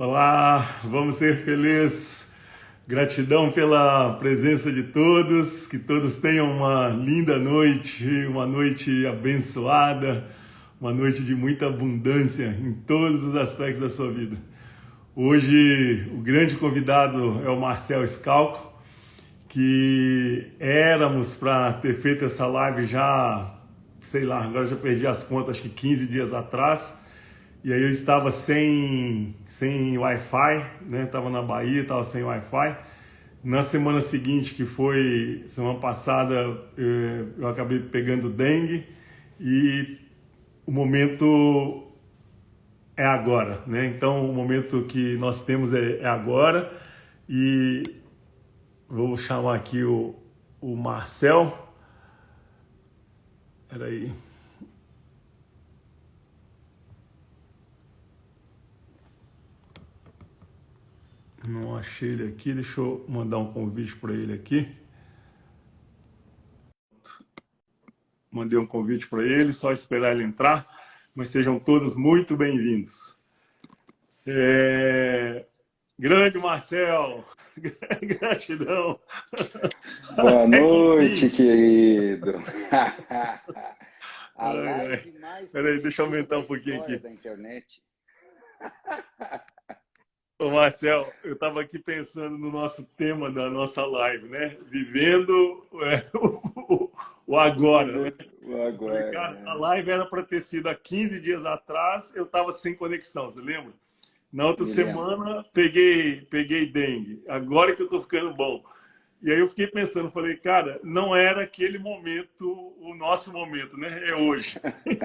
Olá, vamos ser felizes. Gratidão pela presença de todos, que todos tenham uma linda noite, uma noite abençoada, uma noite de muita abundância em todos os aspectos da sua vida. Hoje o grande convidado é o Marcel Scalco, que éramos para ter feito essa live já, sei lá, agora já perdi as contas, acho que 15 dias atrás. E aí eu estava sem Wi-Fi, né? Estava na Bahia, estava sem Wi-Fi. Na semana seguinte, que foi semana passada, eu acabei pegando dengue e o momento é agora, né? Então o momento que nós temos é agora e vou chamar aqui o Marcel. Peraí. Não achei ele aqui, deixa eu mandar um convite para ele aqui. Mandei um convite para ele, só esperar ele entrar. Mas sejam todos muito bem-vindos. Grande Marcel, gratidão. Boa Até que noite, enfim. querido. A Ai, ai. live mais Peraí, deixa eu conhecida aumentar da um pouquinho história aqui. da internet. Ô Marcel, eu estava aqui pensando no nosso tema da nossa live, né? Vivendo o agora, né? Vivendo o Eu falei, agora, cara, a né? live era para ter sido há 15 dias atrás, eu estava sem conexão, você lembra? Na outra Me lembro. semana peguei dengue. Agora que eu tô ficando bom. E aí eu fiquei pensando, falei, cara, não era aquele momento, o nosso momento, né? É hoje.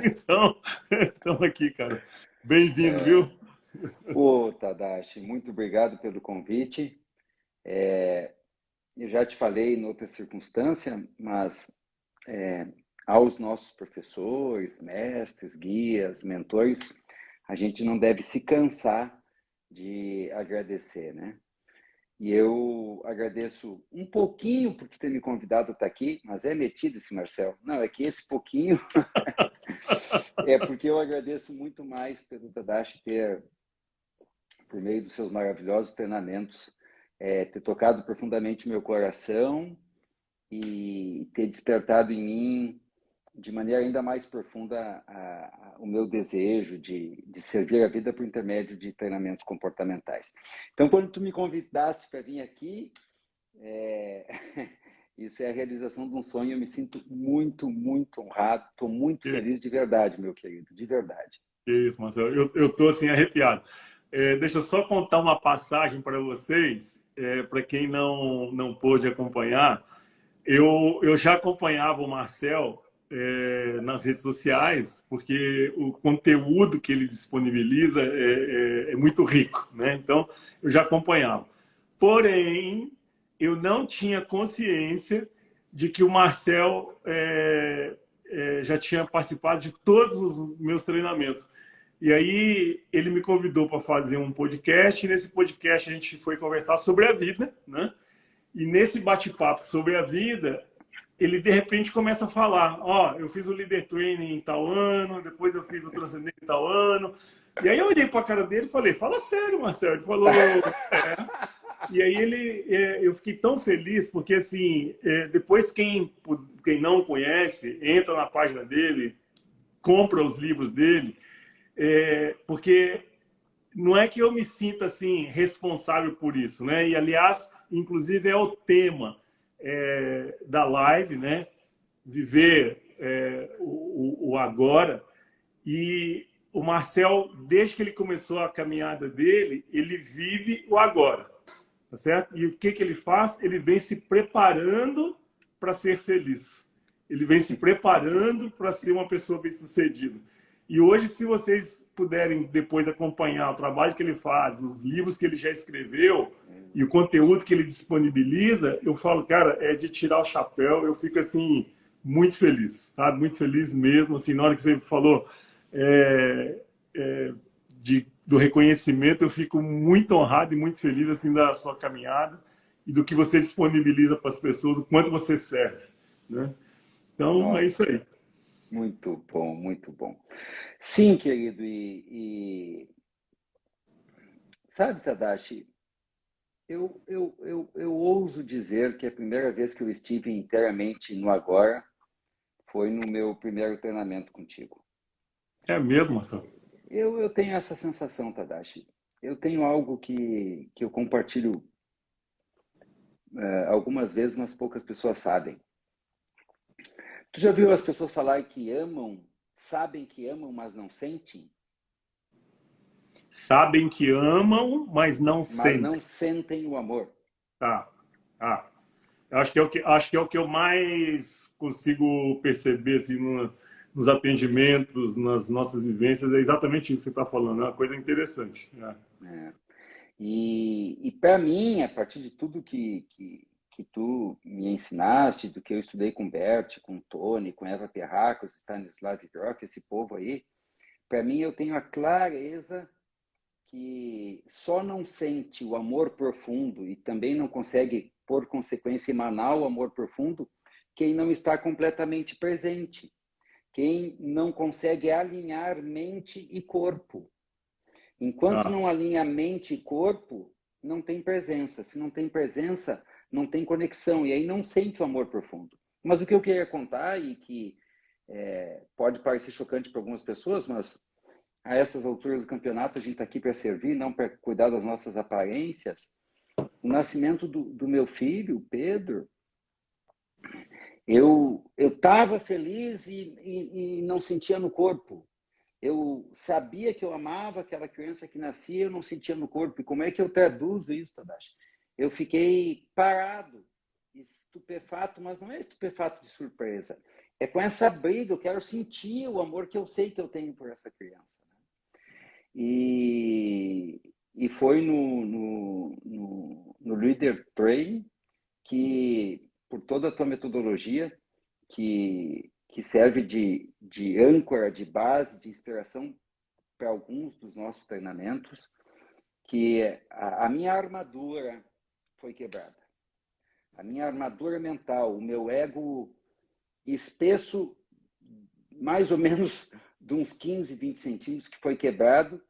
Então, estamos aqui, cara. Bem-vindo, viu? Ô, Tadashi, muito obrigado pelo convite. Eu já te falei em outra circunstância, mas aos nossos professores, mestres, guias, mentores, a gente não deve se cansar de agradecer, né? E eu agradeço um pouquinho por ter me convidado a estar aqui, mas é metido esse Marcel. Não, é que esse pouquinho é porque eu agradeço muito mais pelo Tadashi ter, por meio dos seus maravilhosos treinamentos, ter tocado profundamente o meu coração e ter despertado em mim de maneira ainda mais profunda o meu desejo de servir a vida por intermédio de treinamentos comportamentais. Então, quando tu me convidaste para vir aqui, é... isso é a realização de um sonho. Eu me sinto muito, muito honrado. Estou muito Que, feliz de verdade, meu querido, de verdade. que isso, Marcelo. Eu tô assim arrepiado. Deixa eu só contar uma passagem para vocês, para quem não pôde acompanhar. Eu já acompanhava o Marcel nas redes sociais, porque o conteúdo que ele disponibiliza é muito rico, né? Então, eu já acompanhava. Porém, eu não tinha consciência de que o Marcel já tinha participado de todos os meus treinamentos. E aí ele me convidou para fazer um podcast, e nesse podcast a gente foi conversar sobre a vida, né? E nesse bate-papo sobre a vida, ele de repente começa a falar: ó, eu fiz o Leader Training em tal ano, depois eu fiz o Transcendente em tal ano. E aí eu olhei para a cara dele e falei: fala sério, Marcelo. Ele falou: é. E aí eu fiquei tão feliz porque assim, depois quem não conhece entra na página dele, compra os livros dele, porque não é que eu me sinta assim responsável por isso, né? E aliás, inclusive é o tema da live, né? Viver o agora. E o Marcel, desde que ele começou a caminhada dele, ele vive o agora, tá certo? E o que ele faz? Ele vem se preparando para ser feliz. Ele vem se preparando para ser uma pessoa bem-sucedida. E hoje, se vocês puderem depois acompanhar o trabalho que ele faz, os livros que ele já escreveu e o conteúdo que ele disponibiliza, eu falo, cara, é de tirar o chapéu. Eu fico assim muito feliz, sabe? Muito feliz mesmo. Assim, na hora que você falou é, é, do reconhecimento, eu fico muito honrado e muito feliz assim da sua caminhada e do que você disponibiliza para as pessoas, o quanto você serve, né? Então é isso aí. Nossa, muito bom, muito bom. Sim, querido, e Sabe, Tadashi, eu ouso dizer que a primeira vez que eu estive inteiramente no agora foi no meu primeiro treinamento contigo. É mesmo, Marcelo? Eu tenho essa sensação, Tadashi. Eu tenho algo que eu compartilho algumas vezes, mas poucas pessoas sabem. Tu já viu as pessoas falarem que amam, sabem que amam, mas não sentem? Sabem que amam, mas não Mas sentem. não sentem o amor. Tá, tá. Eu acho que é o que eu mais consigo perceber assim, nos atendimentos, nas nossas vivências, é exatamente isso que você está falando. É uma coisa interessante. É. Né? E para mim, a partir de tudo que tu me ensinaste, do que eu estudei com Bert, com Tony, com Eva Perracos, Stanislav Grof, esse povo aí, para mim eu tenho a clareza que só não sente o amor profundo e também não consegue, por consequência, emanar o amor profundo quem não está completamente presente, quem não consegue alinhar mente e corpo. Enquanto Ah, não alinha mente e corpo, não tem presença. Se não tem presença, não tem conexão. E aí não sente o amor profundo. Mas o que eu queria contar, e que pode parecer chocante para algumas pessoas, mas a essas alturas do campeonato a gente está aqui para servir, não para cuidar das nossas aparências. O nascimento do meu filho, Pedro, eu estava feliz e não sentia no corpo. Eu sabia que eu amava aquela criança que nascia, eu não sentia no corpo. E como é que eu traduzo isso, Tadashi? Eu fiquei parado, estupefato, mas não é estupefato de surpresa. É com essa briga, eu quero sentir o amor que eu sei que eu tenho por essa criança. E foi no Leader Train que, por toda a tua metodologia, que serve de âncora, de base, de inspiração para alguns dos nossos treinamentos, que a minha armadura foi quebrada. A minha armadura mental, o meu ego espesso, mais ou menos de uns 15, 20 centímetros, que foi quebrado,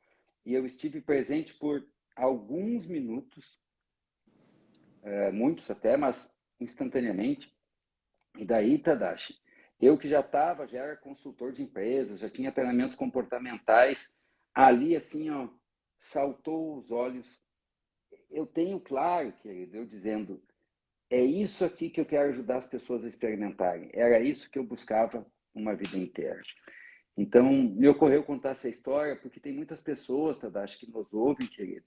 e eu estive presente por alguns minutos, muitos até, mas instantaneamente. E daí, Tadashi, eu que já era consultor de empresas, já tinha treinamentos comportamentais, ali assim, ó, saltou os olhos. Eu tenho claro, querido, eu dizendo, é isso aqui que eu quero ajudar as pessoas a experimentarem. Era isso que eu buscava uma vida inteira. Então, me ocorreu contar essa história porque tem muitas pessoas, Tadashi, que nos ouvem, querido,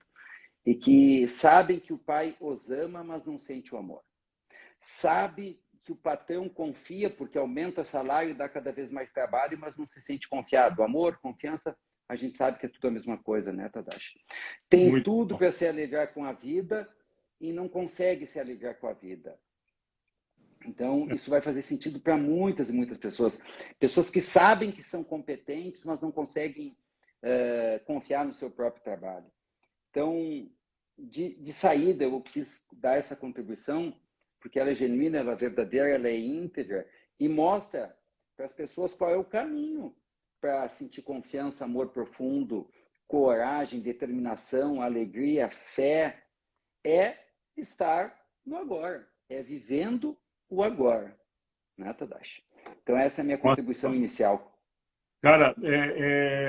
e que sabem que o pai os ama, mas não sente o amor. Sabe que o patrão confia porque aumenta salário e dá cada vez mais trabalho, mas não se sente confiado. Amor, confiança, a gente sabe que é tudo a mesma coisa, né, Tadashi? Tem muito tudo bom. para se alegrar com a vida e não consegue se alegrar com a vida. Então, isso vai fazer sentido para muitas e muitas pessoas. Pessoas que sabem que são competentes, mas não conseguem confiar no seu próprio trabalho. Então, de saída, eu quis dar essa contribuição, porque ela é genuína, ela é verdadeira, ela é íntegra, e mostra para as pessoas qual é o caminho para sentir confiança, amor profundo, coragem, determinação, alegria, fé. É estar no agora, é vivendo o agora, né, Tadashi? Então, essa é a minha contribuição inicial. Cara,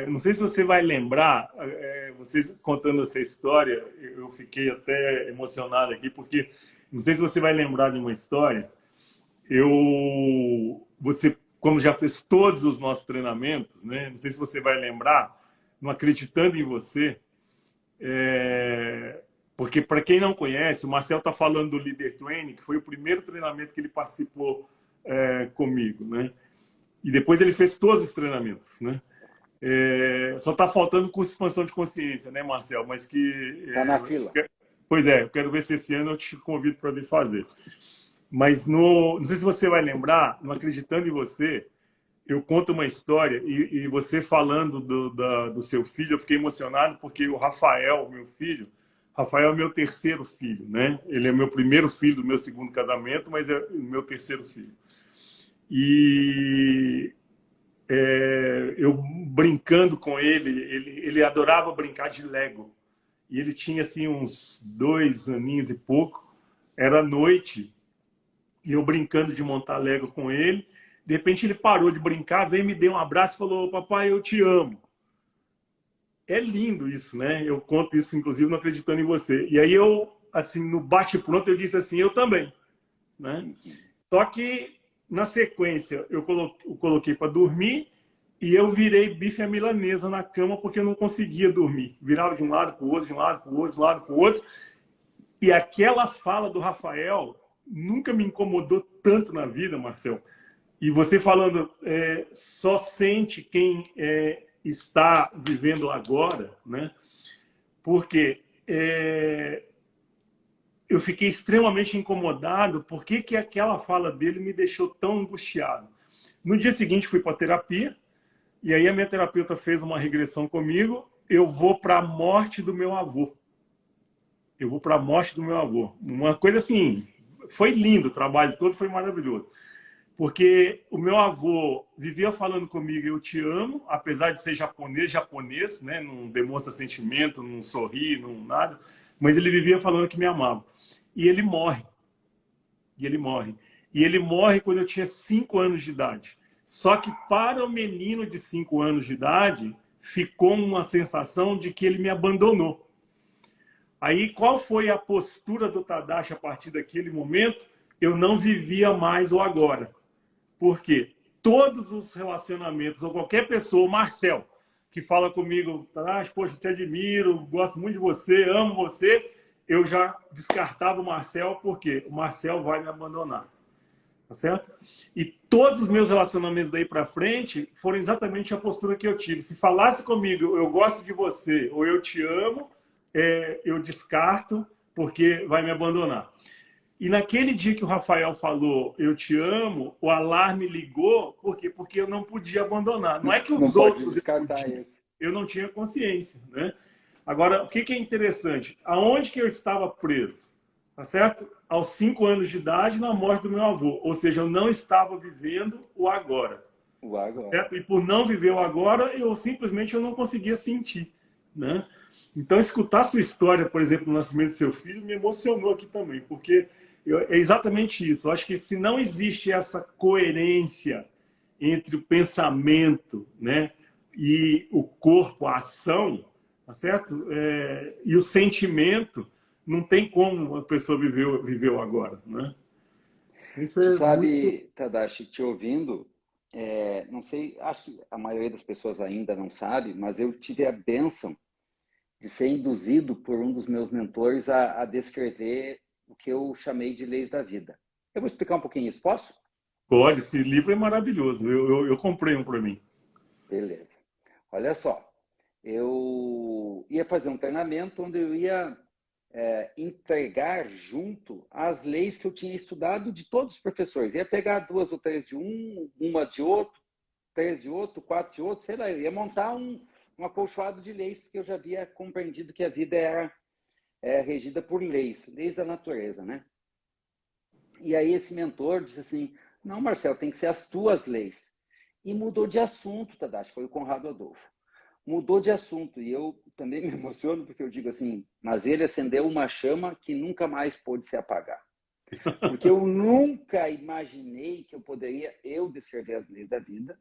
não sei se você vai lembrar, vocês contando essa história, eu fiquei até emocionado aqui, porque não sei se você vai lembrar de uma história. Você, como já fez todos os nossos treinamentos, né? Não sei se você vai lembrar, não acreditando em você, porque para quem não conhece, o Marcel está falando do Leader Training, que foi o primeiro treinamento que ele participou comigo, né? E depois ele fez todos os treinamentos, né? Só está faltando curso de expansão de consciência, né, Marcel? Mas que. Tá na fila. Pois eu quero ver se esse ano eu te convido para vir fazer. Mas não sei se você vai lembrar, não acreditando em você, eu conto uma história e você falando do seu filho, eu fiquei emocionado porque o Rafael, meu filho, Rafael é meu terceiro filho, né? Ele é meu primeiro filho do meu segundo casamento, mas é o meu terceiro filho. E eu brincando com ele adorava brincar de Lego. e ele tinha assim uns 2 aninhos e pouco. Era noite, e eu brincando de montar Lego com ele. De repente ele parou de brincar, veio me deu um abraço e falou: papai, eu te amo. É lindo isso, né? Eu conto isso, inclusive, não acreditando em você. E aí eu, assim, no bate-pronto, eu disse assim: eu também, né? Só que, na sequência, eu coloquei para dormir e eu virei bife à milanesa na cama porque eu não conseguia dormir. Virava de um lado para o outro, de um lado para o outro, de um lado para o outro. E aquela fala do Rafael nunca me incomodou tanto na vida, Marcel. E você falando, só sente quem está vivendo agora, né? Porque eu fiquei extremamente incomodado. Por que que aquela fala dele me deixou tão angustiado? No dia seguinte, fui para terapia, e aí a minha terapeuta fez uma regressão comigo. Eu vou para a morte do meu avô. Eu vou para a morte do meu avô. Uma coisa assim, foi lindo, o trabalho todo foi maravilhoso. Porque o meu avô vivia falando comigo: eu te amo, apesar de ser japonês, né? Não demonstra sentimento, não sorri, não nada, mas ele vivia falando que me amava. E ele morre. E ele morre. E ele morre quando eu tinha 5 anos de idade. Só que para o menino de 5 anos de idade, ficou uma sensação de que ele me abandonou. Aí, qual foi a postura do Tadashi a partir daquele momento? Eu não vivia mais o agora. Por quê? Todos os relacionamentos, ou qualquer pessoa, o Marcel, que fala comigo: Tadashi, poxa, eu te admiro, gosto muito de você, amo você, eu já descartava o Marcel, porque o Marcel vai me abandonar. Tá certo? E todos os meus relacionamentos daí para frente foram exatamente a postura que eu tive. Se falasse comigo: eu gosto de você, ou eu te amo, eu descarto, porque vai me abandonar. E naquele dia que o Rafael falou eu te amo, o alarme ligou. Por quê? Porque eu não podia abandonar. Não é que Não os pode outros eu descartar podia, isso. eu não tinha consciência, né? Agora, o que é interessante? Aonde que eu estava preso? Tá certo? Aos 5 anos de idade, na morte do meu avô. Ou seja, eu não estava vivendo o agora. O agora. Certo? E por não viver o agora, eu não conseguia sentir, né? Então, escutar sua história, por exemplo, no nascimento do seu filho, me emocionou aqui também, porque é exatamente isso. Eu acho que se não existe essa coerência entre o pensamento, né, e o corpo, a ação, tá certo? E o sentimento, não tem como a pessoa viver o agora, né? Isso Tu é muito... sabe, Tadashi, te ouvindo, não sei, acho que a maioria das pessoas ainda não sabe, mas eu tive a bênção de ser induzido por um dos meus mentores a descrever o que eu chamei de leis da vida. Eu vou explicar um pouquinho isso, posso? Pode, esse livro é maravilhoso. Eu comprei um para mim. Beleza. Olha só, eu ia fazer um treinamento onde eu ia entregar junto as leis que eu tinha estudado de todos os professores. Ia pegar 2 ou 3 de um, uma de outro, 3 de outro, 4 de outro, sei lá. Eu ia montar um acolchoado de leis, porque eu já havia compreendido que a vida era regida por leis da natureza, né? E aí esse mentor disse assim: não, Marcelo, tem que ser as tuas leis. E mudou de assunto, Tadashi, foi o Conrado Adolfo. Mudou de assunto, e eu também me emociono porque eu digo assim: mas ele acendeu uma chama que nunca mais pôde se apagar. Porque eu nunca imaginei que eu poderia descrever as leis da vida,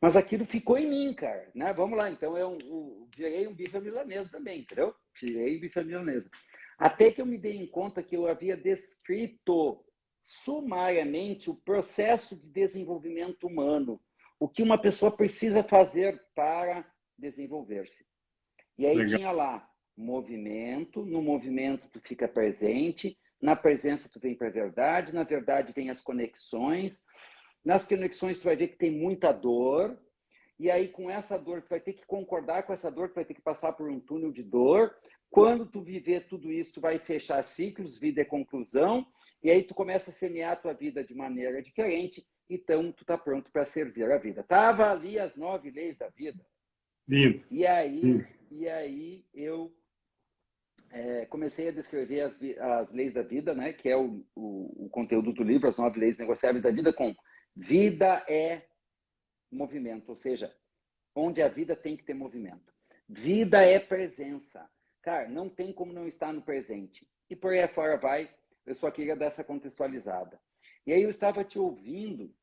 mas aquilo ficou em mim, cara, né? Vamos lá, então eu virei um bife à milanesa também, entendeu? Virei bife à milanesa. Até que eu me dei conta que eu havia descrito sumariamente o processo de desenvolvimento humano, o que uma pessoa precisa fazer para desenvolver-se. E aí Legal. tinha lá movimento, no movimento tu fica presente, na presença tu vem para a verdade, na verdade vem as conexões, nas conexões tu vai ver que tem muita dor, e aí com essa dor tu vai ter que concordar com essa dor, tu vai ter que passar por um túnel de dor. Quando tu viver tudo isso, tu vai fechar ciclos, vida é conclusão, e aí tu começa a semear a tua vida de maneira diferente, então tu tá pronto para servir a vida. Tava ali as 9 leis da vida. Lindo. E aí, Lindo. e aí eu comecei a descrever as leis da vida, né, que é o conteúdo do livro, As 9 Leis Negociáveis da Vida, com vida é movimento, ou seja, onde a vida tem que ter movimento. Vida é presença. Cara, não tem como não estar no presente. E por aí afora vai, eu só queria dar essa contextualizada. E aí eu estava te ouvindo,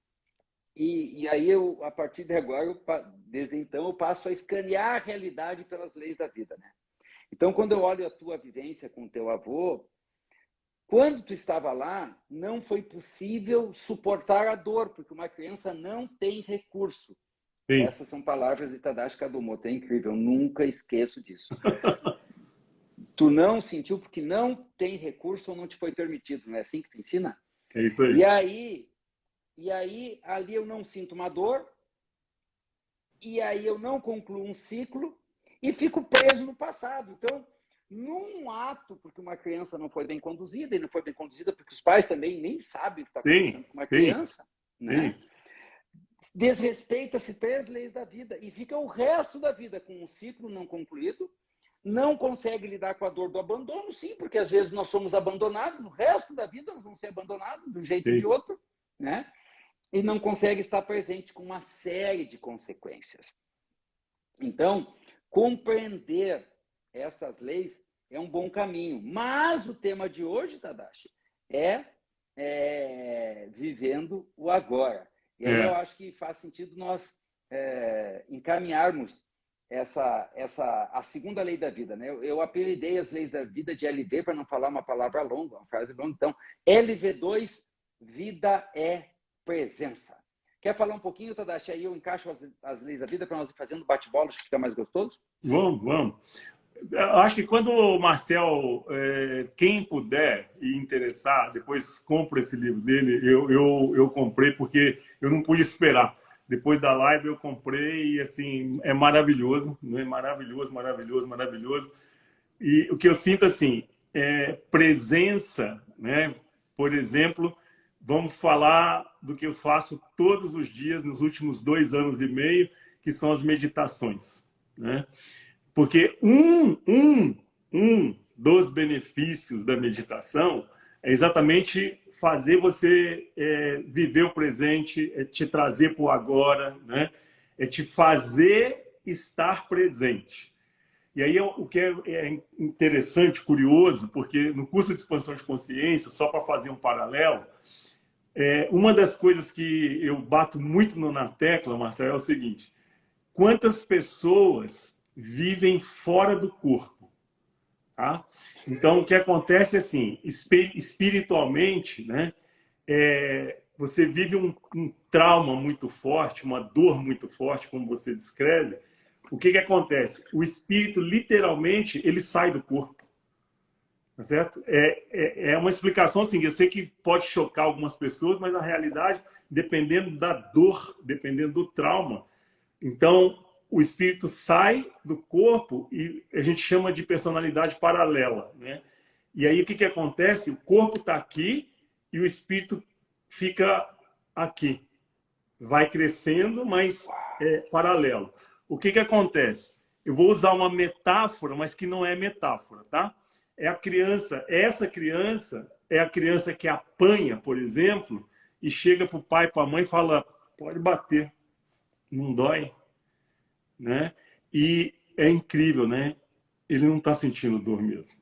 e aí eu, a partir de agora, desde então, eu passo a escanear a realidade pelas leis da vida, né? Então, quando eu olho a tua vivência com o teu avô, quando tu estava lá, não foi possível suportar a dor, porque uma criança não tem recurso. Sim. Essas são palavras de Tadashi Kadomoto, é incrível, eu nunca esqueço disso. Tu não sentiu porque não tem recurso ou não te foi permitido, não é assim que tu ensina? É isso aí. E aí, ali eu não sinto uma dor, e aí eu não concluo um ciclo e fico preso no passado. Então, num ato, porque uma criança não foi bem conduzida, e não foi bem conduzida porque os pais também nem sabem o que está Sim, acontecendo com uma sim, criança, né? sim. Desrespeita-se 3 leis da vida e fica o resto da vida com um ciclo não concluído, não consegue lidar com a dor do abandono, sim, porque às vezes nós somos abandonados, o resto da vida nós vamos ser abandonados de um jeito ou de Sim. outro, né? E não consegue estar presente com uma série de consequências. Então, compreender estas leis é um bom caminho. Mas o tema de hoje, Tadashi, é vivendo o agora. E aí eu É. acho que faz sentido nós encaminharmos a segunda lei da vida, né? Eu apelidei as leis da vida de LV para não falar uma palavra longa, uma frase longa. Então, LV2, vida é presença. Quer falar um pouquinho, Tadashi? Aí eu encaixo as leis da vida para nós ir fazendo bate-bola, acho que fica mais gostoso. Vamos, vamos. Eu acho que quando o Marcel, quem puder e interessar, depois compra esse livro dele. Eu comprei porque eu não pude esperar. Depois da live eu comprei e assim é maravilhoso, não é maravilhoso, maravilhoso, maravilhoso. E o que eu sinto assim é presença, né? Por exemplo, vamos falar do que eu faço todos os dias nos últimos 2 anos e meio, que são as meditações, né? Porque um dos benefícios da meditação é exatamente fazer você viver o presente, é te trazer para o agora, né? É te fazer estar presente. E aí o que é interessante, curioso, porque no curso de expansão de consciência, só para fazer um paralelo, uma das coisas que eu bato muito na tecla, Marcelo, é o seguinte: quantas pessoas vivem fora do corpo, tá? Então, o que acontece é assim, espiritualmente, né? Você vive um trauma muito forte, uma dor muito forte, como você descreve. O que acontece? O espírito, literalmente, ele sai do corpo. Tá certo? É uma explicação assim, eu sei que pode chocar algumas pessoas, mas na realidade, dependendo da dor, dependendo do trauma, então o espírito sai do corpo e a gente chama de personalidade paralela, né? E aí o que acontece? O corpo está aqui e o espírito fica aqui. Vai crescendo, mas é paralelo. O que acontece? Eu vou usar uma metáfora, mas que não é metáfora, tá? É a criança, essa criança é a criança que apanha, por exemplo, e chega para o pai, para a mãe e fala: pode bater, não dói, né? E é incrível, né? Ele não está sentindo dor mesmo,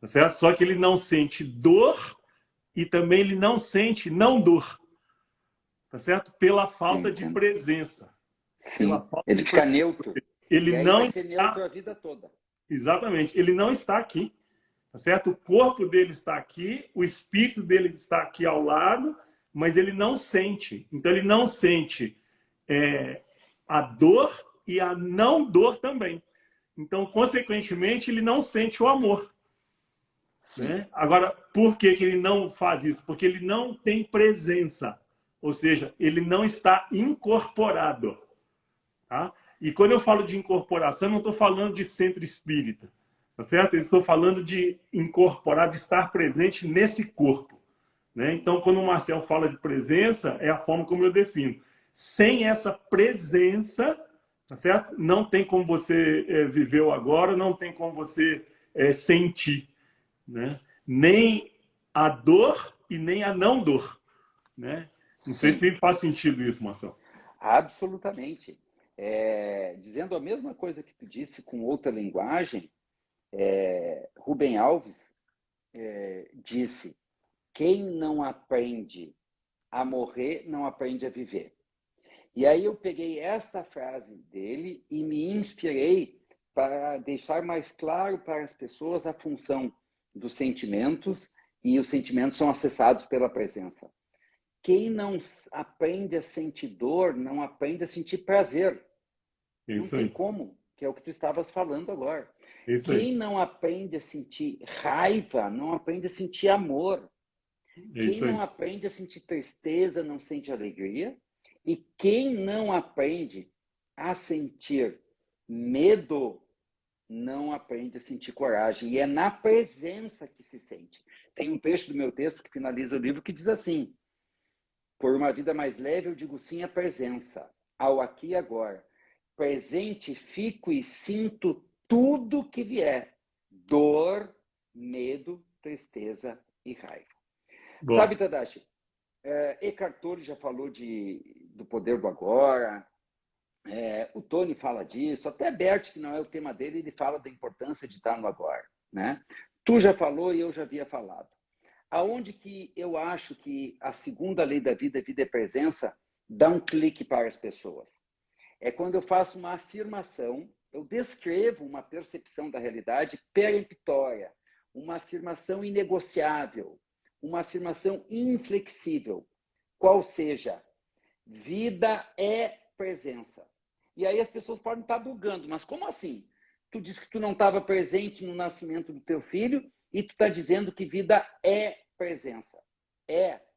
tá certo? Só que ele não sente dor e também ele não sente não dor, tá certo? Pela falta de Entendo. presença, pela Sim, falta ele de fica presença. neutro. Ele E aí não vai ser neutro está, a vida toda. exatamente, ele não está aqui, tá certo? O corpo dele está aqui, o espírito dele está aqui ao lado, mas ele não sente. Então ele não sente a dor e a não dor também. Então, consequentemente, ele não sente o amor. Sim. Né? Agora, por que ele não faz isso? Porque ele não tem presença. Ou seja, ele não está incorporado. Tá? E quando eu falo de incorporação, eu não estou falando de centro espírita. Tá certo? Eu estou falando de incorporar, de estar presente nesse corpo. Né? Então, quando o Marcel fala de presença, é a forma como eu defino. Sem essa presença, tá certo? Não tem como você viver o agora, não tem como você sentir, né? Nem a dor e nem a não dor, né? Não sei Sim, se faz sentido isso, Marcel. absolutamente. Dizendo a mesma coisa que tu disse com outra linguagem, Rubem Alves disse: quem não aprende a morrer, não aprende a viver. E aí eu peguei esta frase dele e me inspirei para deixar mais claro para as pessoas a função dos sentimentos, e os sentimentos são acessados pela presença. Quem não aprende a sentir dor, não aprende a sentir prazer. Não Isso tem aí. como, que é o que tu estavas falando agora. Isso aí. Quem não aprende a sentir raiva, não aprende a sentir amor. Quem Isso não aí. aprende a sentir tristeza, não sente alegria. E quem não aprende a sentir medo, não aprende a sentir coragem. E é na presença que se sente. Tem um trecho do meu texto que finaliza o livro que diz assim: por uma vida mais leve, eu digo sim à presença, ao aqui e agora. Presente, fico e sinto tudo que vier: dor, medo, tristeza e raiva. Sabe, Boa. Tadashi, Eckhart Tolle já falou do poder do agora, o Tony fala disso, até Bert, que não é o tema dele, ele fala da importância de estar no agora, né? Tu já falou e eu já havia falado. Aonde que eu acho que a segunda lei da vida é presença, dá um clique para as pessoas. É quando eu faço uma afirmação, eu descrevo uma percepção da realidade peremptória, uma afirmação inegociável, uma afirmação inflexível, qual seja, vida é presença. E aí as pessoas podem estar bugando, mas como assim? Tu disse que tu não estava presente no nascimento do teu filho e tu está dizendo que vida é presença.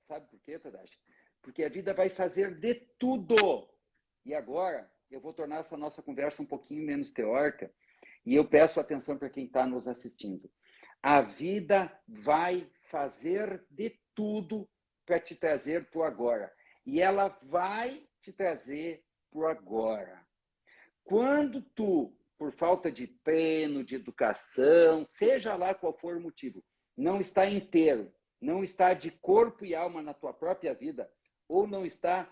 Sabe por quê, Tadashi? Porque a vida vai fazer de tudo. E agora eu vou tornar essa nossa conversa um pouquinho menos teórica e eu peço atenção para quem está nos assistindo. A vida vai fazer de tudo para te trazer para o agora. E ela vai te trazer para o agora. Quando tu, por falta de treino, de educação, seja lá qual for o motivo, não está inteiro, não está de corpo e alma na tua própria vida, ou não está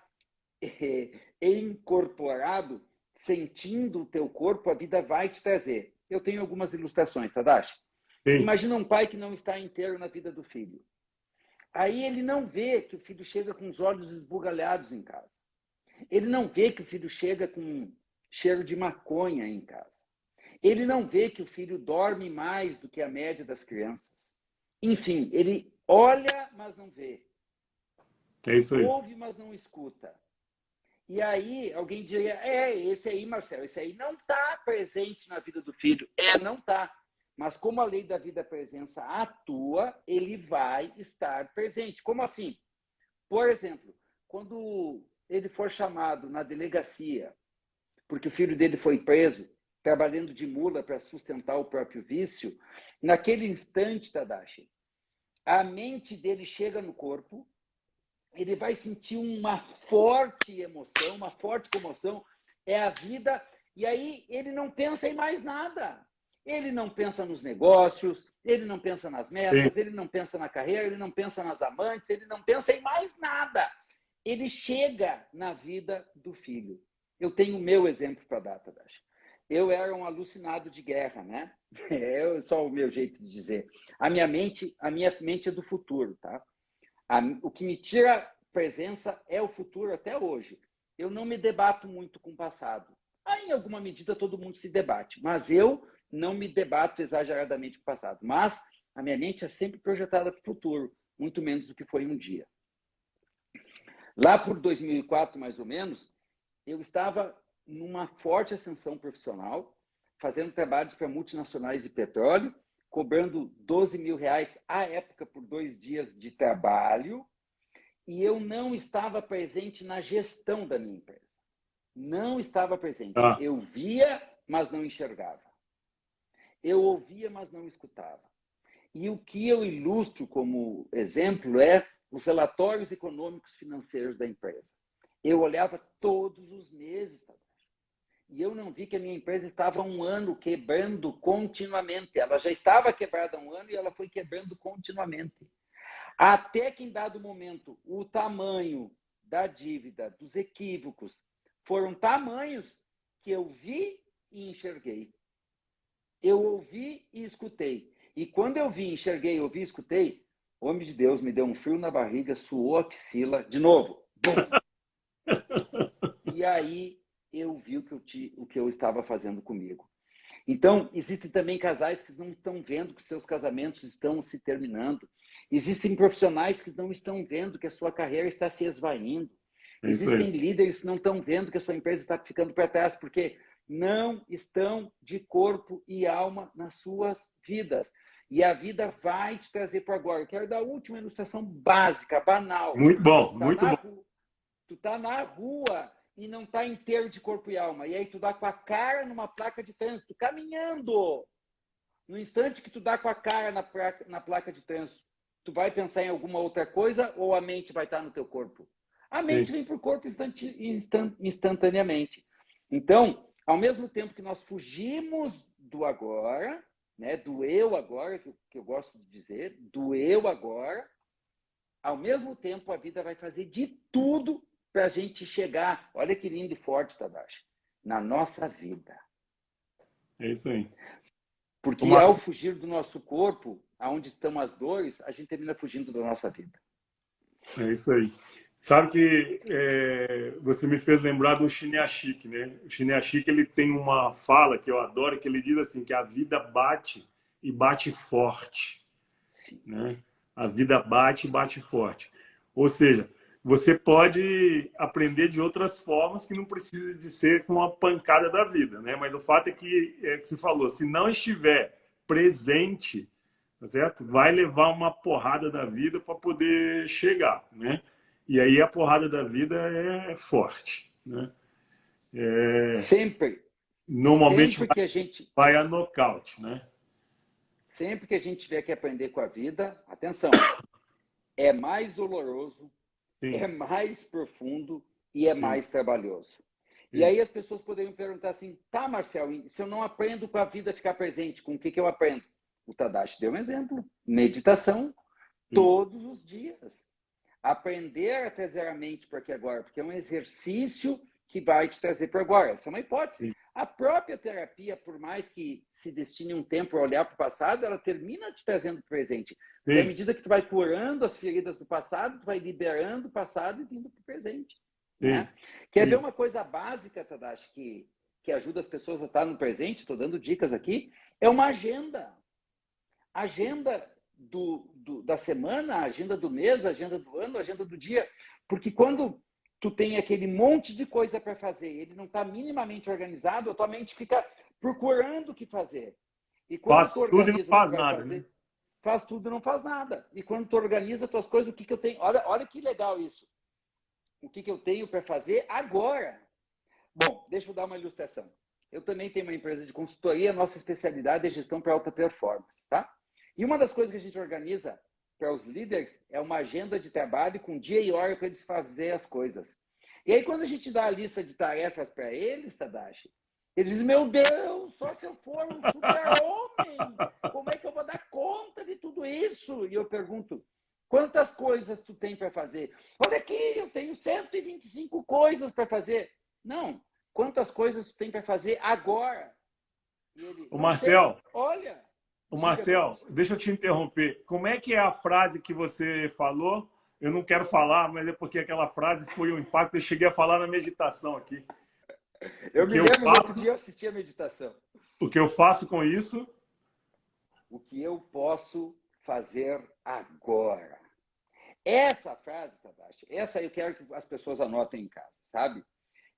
incorporado, sentindo o teu corpo, a vida vai te trazer. Eu tenho algumas ilustrações, Tadashi. Sim. Imagina um pai que não está inteiro na vida do filho. Aí ele não vê que o filho chega com os olhos esbugalhados em casa. Ele não vê que o filho chega com cheiro de maconha em casa. Ele não vê que o filho dorme mais do que a média das crianças. Enfim, ele olha, mas não vê. É isso aí. Ouve, mas não escuta. E aí alguém diria, esse aí, Marcelo, esse aí não está presente na vida do filho. Não está. Mas como a lei da vida é presença atua, ele vai estar presente. Como assim? Por exemplo, quando ele for chamado na delegacia, porque o filho dele foi preso, trabalhando de mula para sustentar o próprio vício, naquele instante, Tadashi, a mente dele chega no corpo, ele vai sentir uma forte emoção, uma forte comoção, é a vida, e aí ele não pensa em mais nada. Ele não pensa nos negócios, ele não pensa nas Sim. metas, ele não pensa na carreira, ele não pensa nas amantes, ele não pensa em mais nada. Ele chega na vida do filho. Eu tenho o meu exemplo para dar, Tadashi. Eu era um alucinado de guerra, né? É só o meu jeito de dizer. A minha mente é do futuro, tá? O que me tira presença é o futuro até hoje. Eu não me debato muito com o passado. Aí, em alguma medida, todo mundo se debate, mas eu não me debato exageradamente com o passado. Mas a minha mente é sempre projetada para o futuro, muito menos do que foi um dia. Lá por 2004, mais ou menos, eu estava numa forte ascensão profissional, fazendo trabalhos para multinacionais de petróleo, cobrando 12 mil reais à época por 2 dias de trabalho, e eu não estava presente na gestão da minha empresa. Não estava presente. Ah, Eu via, mas não enxergava. Eu ouvia, mas não escutava. E o que eu ilustro como exemplo é os relatórios econômicos financeiros da empresa. Eu olhava todos os meses, e eu não vi que a minha empresa estava há um ano quebrando continuamente. Ela já estava quebrada há um ano e ela foi quebrando continuamente. Até que, em dado momento, o tamanho da dívida, dos equívocos, foram tamanhos que eu vi e enxerguei. Eu ouvi e escutei. E quando eu vi, enxerguei, ouvi e escutei, o homem de Deus me deu um frio na barriga, suou a axila, de novo. Bum! E aí eu vi o que eu estava fazendo comigo. Então, existem também casais que não estão vendo que seus casamentos estão se terminando. Existem profissionais que não estão vendo que a sua carreira está se esvaindo. É isso aí. Existem líderes que não estão vendo que a sua empresa está ficando para trás, porque não estão de corpo e alma nas suas vidas. E a vida vai te trazer para agora. Eu quero dar a última ilustração básica, banal. Muito bom, Tá muito na bom. rua, tu tá na rua e não tá inteiro de corpo e alma. E aí tu dá com a cara numa placa de trânsito, caminhando. No instante que tu dá com a cara na placa de trânsito, tu vai pensar em alguma outra coisa ou a mente vai estar no teu corpo? A mente Sim. vem para o corpo instantaneamente. Então, ao mesmo tempo que nós fugimos do agora, né, do eu agora, que eu gosto de dizer, do eu agora, ao mesmo tempo a vida vai fazer de tudo para a gente chegar, olha que lindo e forte, Tadashi, na nossa vida. É isso aí. Ô, Porque ao Marcelo, fugir do nosso corpo, aonde estão as dores, a gente termina fugindo da nossa vida. é isso aí. Sabe que você me fez lembrar do Shinyashiki, né? O Shinyashiki, ele tem uma fala que eu adoro, que ele diz assim, que a vida bate e bate forte, Sim. né? A vida bate e bate forte. Ou seja, você pode aprender de outras formas que não precisa de ser com a pancada da vida, né? Mas o fato é que você falou, se não estiver presente, tá certo? Vai levar uma porrada da vida para poder chegar, né? E aí a porrada da vida é forte, né? Sempre, Normalmente sempre que a gente, vai a nocaute, né? sempre que a gente tiver que aprender com a vida, atenção, é mais doloroso, Sim, é mais profundo e é sim, mais trabalhoso. E sim, aí as pessoas poderiam perguntar assim, tá, Marcel, se eu não aprendo com a vida ficar presente, com o que eu aprendo? O Tadashi deu um exemplo, meditação sim, todos os dias. Aprender a trazer a mente para aqui agora, porque é um exercício que vai te trazer para agora. Essa é uma hipótese. sim, A própria terapia, por mais que se destine um tempo a olhar para o passado, ela termina te trazendo para o presente. Porque à sim, medida que tu vai curando as feridas do passado, tu vai liberando o passado e vindo para o presente. sim, Né? Quer ver sim. uma coisa básica, Tadashi, que ajuda as pessoas a estar no presente? Estou dando dicas aqui. É uma agenda. Agenda da semana, a agenda do mês, a agenda do ano, a agenda do dia. Porque quando tu tem aquele monte de coisa para fazer, ele não está minimamente organizado, a tua mente fica procurando o que fazer. E quando tu Faz tudo e não organiza o que tu faz vai nada, né? fazer, faz tudo e não faz nada. E quando tu organiza as tuas coisas, o que eu tenho? Olha que legal isso. O que eu tenho para fazer agora? Bom, deixa eu dar uma ilustração. Eu também tenho uma empresa de consultoria, nossa especialidade é gestão para alta performance, tá? E uma das coisas que a gente organiza para os líderes é uma agenda de trabalho com dia e hora para eles fazerem as coisas. E aí, quando a gente dá a lista de tarefas para eles, Tadashi, eles dizem, meu Deus, só se eu for um super-homem, como é que eu vou dar conta de tudo isso? E eu pergunto, quantas coisas tu tem para fazer? Olha aqui, eu tenho 125 coisas para fazer. Não, quantas coisas tu tem para fazer agora? E ele, O não sei, Marcel, olha, o diga, Marcel, Tadashi. deixa eu te interromper. Como é que é a frase que você falou? Eu não quero falar, mas é porque aquela frase foi um impacto. Eu cheguei a falar na meditação aqui. O Eu que me eu lembro, no outro faço, dia eu assisti a meditação. o que eu faço com isso? O que eu posso fazer agora? Essa frase, Tadashi, essa eu quero que as pessoas anotem em casa, sabe?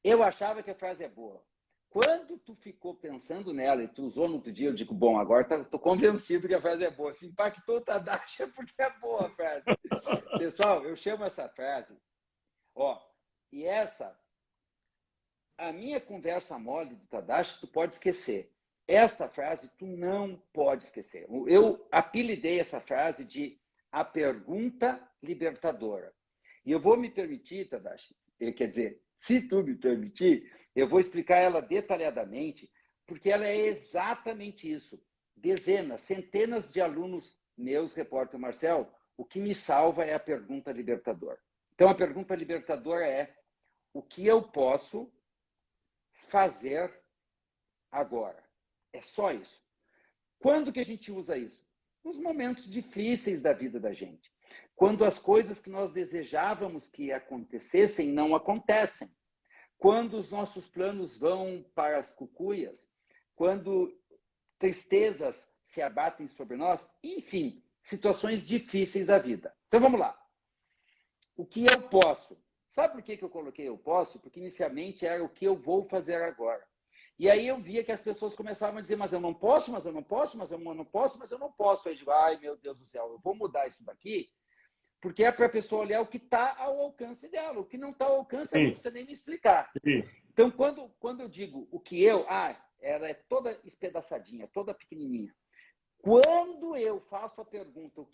Eu achava que a frase é boa. Quando tu ficou pensando nela e tu usou no outro dia, eu digo, bom, agora estou convencido que a frase é boa. Se impactou o Tadashi é porque é boa a frase. Pessoal, eu chamo essa frase, ó, e essa, a minha conversa mole do Tadashi, tu pode esquecer. Esta frase tu não pode esquecer. Eu apelidei essa frase de a pergunta libertadora. E eu vou me permitir, Tadashi, quer dizer, se tu me permitir, eu vou explicar ela detalhadamente, porque ela é exatamente isso. Dezenas, centenas de alunos meus, repórter Marcel, o que me salva é a pergunta libertadora. Então, a pergunta libertadora é: o que eu posso fazer agora? É só isso. Quando que a gente usa isso? Nos momentos difíceis da vida da gente. Quando as coisas que nós desejávamos que acontecessem não acontecem. Quando os nossos planos vão para as cucuias. Quando tristezas se abatem sobre nós. Enfim, situações difíceis da vida. Então vamos lá. O que eu posso? Sabe por que eu coloquei eu posso? Porque inicialmente era o que eu vou fazer agora. E aí eu via que as pessoas começavam a dizer, mas eu não posso, mas eu não posso, mas eu não posso, mas eu não posso. Aí eu digo, ai meu Deus do céu, eu vou mudar isso daqui, porque é para a pessoa olhar o que está ao alcance dela. O que não está ao alcance, ela não precisa nem me explicar. Sim. Então, quando eu digo o que eu, ela é toda espedaçadinha, toda pequenininha. Quando eu faço a pergunta,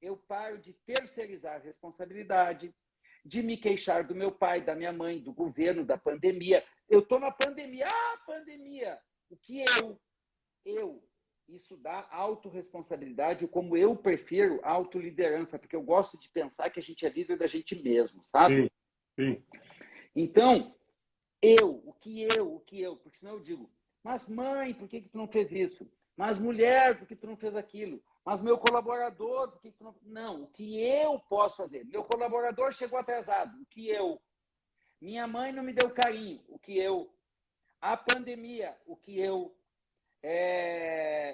eu paro de terceirizar a responsabilidade, de me queixar do meu pai, da minha mãe, do governo, da pandemia. Eu estou na pandemia. Pandemia! O que isso dá autorresponsabilidade, como eu prefiro autoliderança, porque eu gosto de pensar que a gente é líder da gente mesmo, sabe? Sim. Sim. Então, o que eu, porque senão eu digo, mas mãe, por que tu não fez isso? Mas mulher, por que tu não fez aquilo? Mas meu colaborador, por que tu não... Não, o que eu posso fazer? Meu colaborador chegou atrasado, o que eu? Minha mãe não me deu carinho, o que eu? A pandemia, o que eu?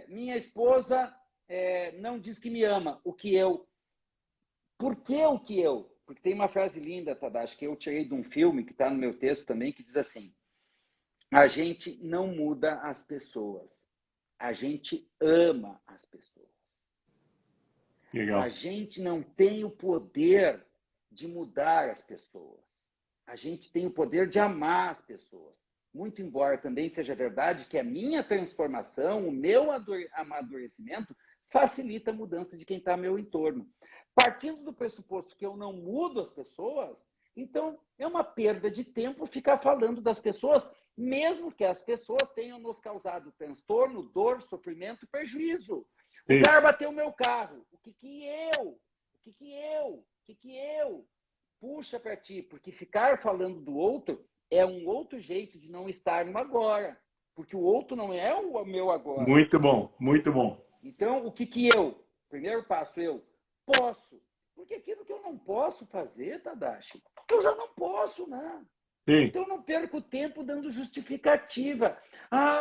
Minha esposa não diz que me ama, o que eu? Por que o que eu? Porque tem uma frase linda, Tadashi, que eu tirei de um filme, que está no meu texto também, que diz assim, a gente não muda as pessoas, a gente ama as pessoas. Legal. A gente não tem o poder de mudar as pessoas. A gente tem o poder de amar as pessoas. Muito embora também seja verdade que a minha transformação, o meu amadurecimento, facilita a mudança de quem está ao meu entorno. Partindo do pressuposto que eu não mudo as pessoas, então é uma perda de tempo ficar falando das pessoas, mesmo que as pessoas tenham nos causado transtorno, dor, sofrimento, prejuízo. O Sim. cara bateu o meu carro. O que eu puxa para ti? Porque ficar falando do outro é um outro jeito de não estar no agora. Porque o outro não é o meu agora. Muito bom, muito bom. Então, o que eu? Primeiro passo, eu posso. Porque aquilo que eu não posso fazer, Tadashi, eu já não posso, né? Sim. Então, eu não perco tempo dando justificativa.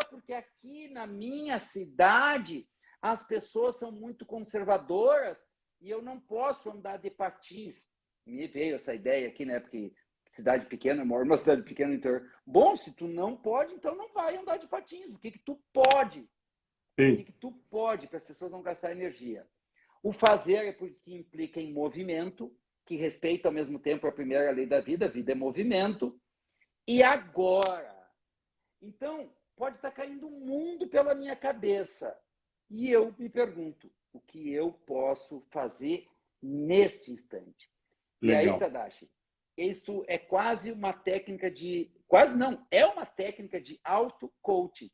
Porque aqui na minha cidade as pessoas são muito conservadoras e eu não posso andar de patins. Me veio essa ideia aqui, né? Porque cidade pequena, eu moro numa cidade pequena no interior. Bom, se tu não pode, então não vai andar de patins. O que tu pode? Sim. O que tu pode para as pessoas não gastar energia? O fazer é porque implica em movimento, que respeita ao mesmo tempo a primeira lei da vida é movimento. E agora? Então, pode estar caindo um mundo pela minha cabeça. E eu me pergunto, o que eu posso fazer neste instante? Legal. E aí, Tadashi, isso é quase uma técnica de... Quase não, é uma técnica de auto-coaching.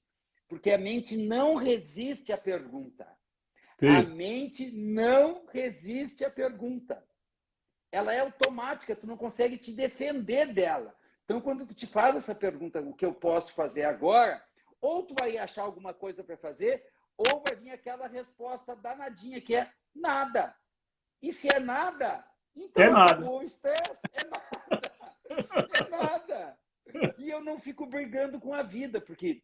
Porque a mente não resiste à pergunta. Sim. A mente não resiste à pergunta. Ela é automática, tu não consegue te defender dela. Então, quando tu te faz essa pergunta, o que eu posso fazer agora, ou tu vai achar alguma coisa para fazer, ou vai vir aquela resposta danadinha, que é nada. E se é nada, então acabou o estresse. É nada. E eu não fico brigando com a vida, porque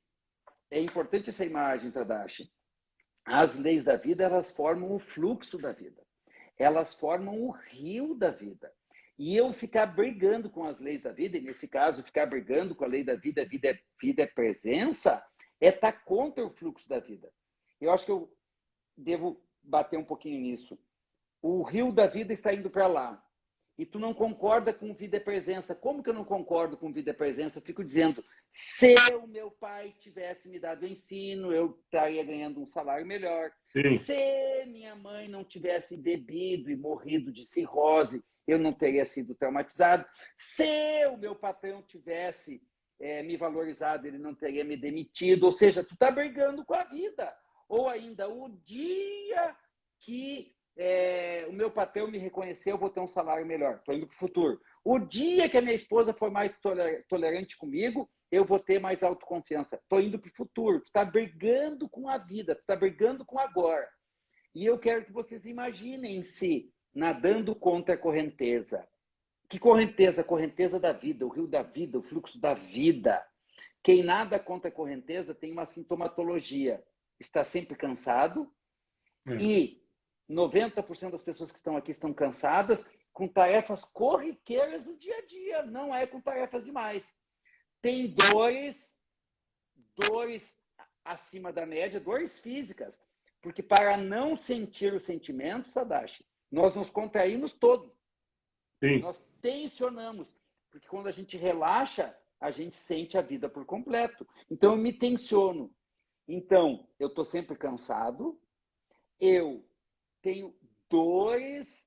é importante essa imagem, Tadashi. As leis da vida, elas formam o fluxo da vida. Elas formam o rio da vida. E eu ficar brigando com as leis da vida, e nesse caso, ficar brigando com a lei da vida, vida é presença, é estar contra o fluxo da vida. Eu acho que eu devo bater um pouquinho nisso. O rio da vida está indo para lá. E tu não concorda com vida é presença. Como que eu não concordo com vida é presença? Eu fico dizendo, se o meu pai tivesse me dado ensino, eu estaria ganhando um salário melhor. Sim. Se minha mãe não tivesse bebido e morrido de cirrose, eu não teria sido traumatizado. Se o meu patrão tivesse me valorizado, ele não teria me demitido. Ou seja, tu está brigando com a vida. Ou ainda, o dia que o meu patrão me reconheceu, eu vou ter um salário melhor. Estou indo para o futuro. O dia que a minha esposa for mais tolerante comigo, eu vou ter mais autoconfiança. Estou indo para o futuro. Tu está brigando com a vida, tu está brigando com agora. E eu quero que vocês imaginem-se nadando contra a correnteza. Que correnteza? Correnteza da vida, o rio da vida, o fluxo da vida. Quem nada contra a correnteza tem uma sintomatologia. Está sempre cansado e 90% das pessoas que estão aqui estão cansadas com tarefas corriqueiras no dia a dia. Não é com tarefas demais. Tem dores acima da média, dores físicas. Porque para não sentir os sentimentos, Tadashi, nós nos contraímos todo. Sim. Nós tensionamos. Porque quando a gente relaxa, a gente sente a vida por completo. Então, eu me tensiono. Então, eu estou sempre cansado, eu tenho dores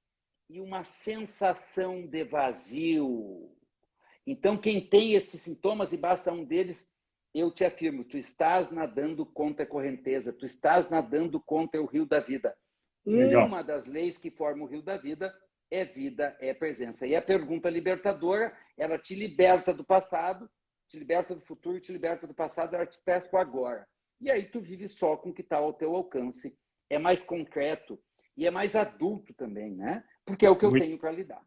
e uma sensação de vazio. Então, quem tem esses sintomas, e basta um deles, eu te afirmo, tu estás nadando contra a correnteza, tu estás nadando contra o rio da vida. Legal. Uma das leis que forma o rio da vida, é presença. E a pergunta libertadora, ela te liberta do passado, te liberta do futuro, te liberta do passado, ela te traz para agora. E aí tu vive só com o que está ao teu alcance. É mais concreto e é mais adulto também, né? Porque é o que eu tenho para lidar.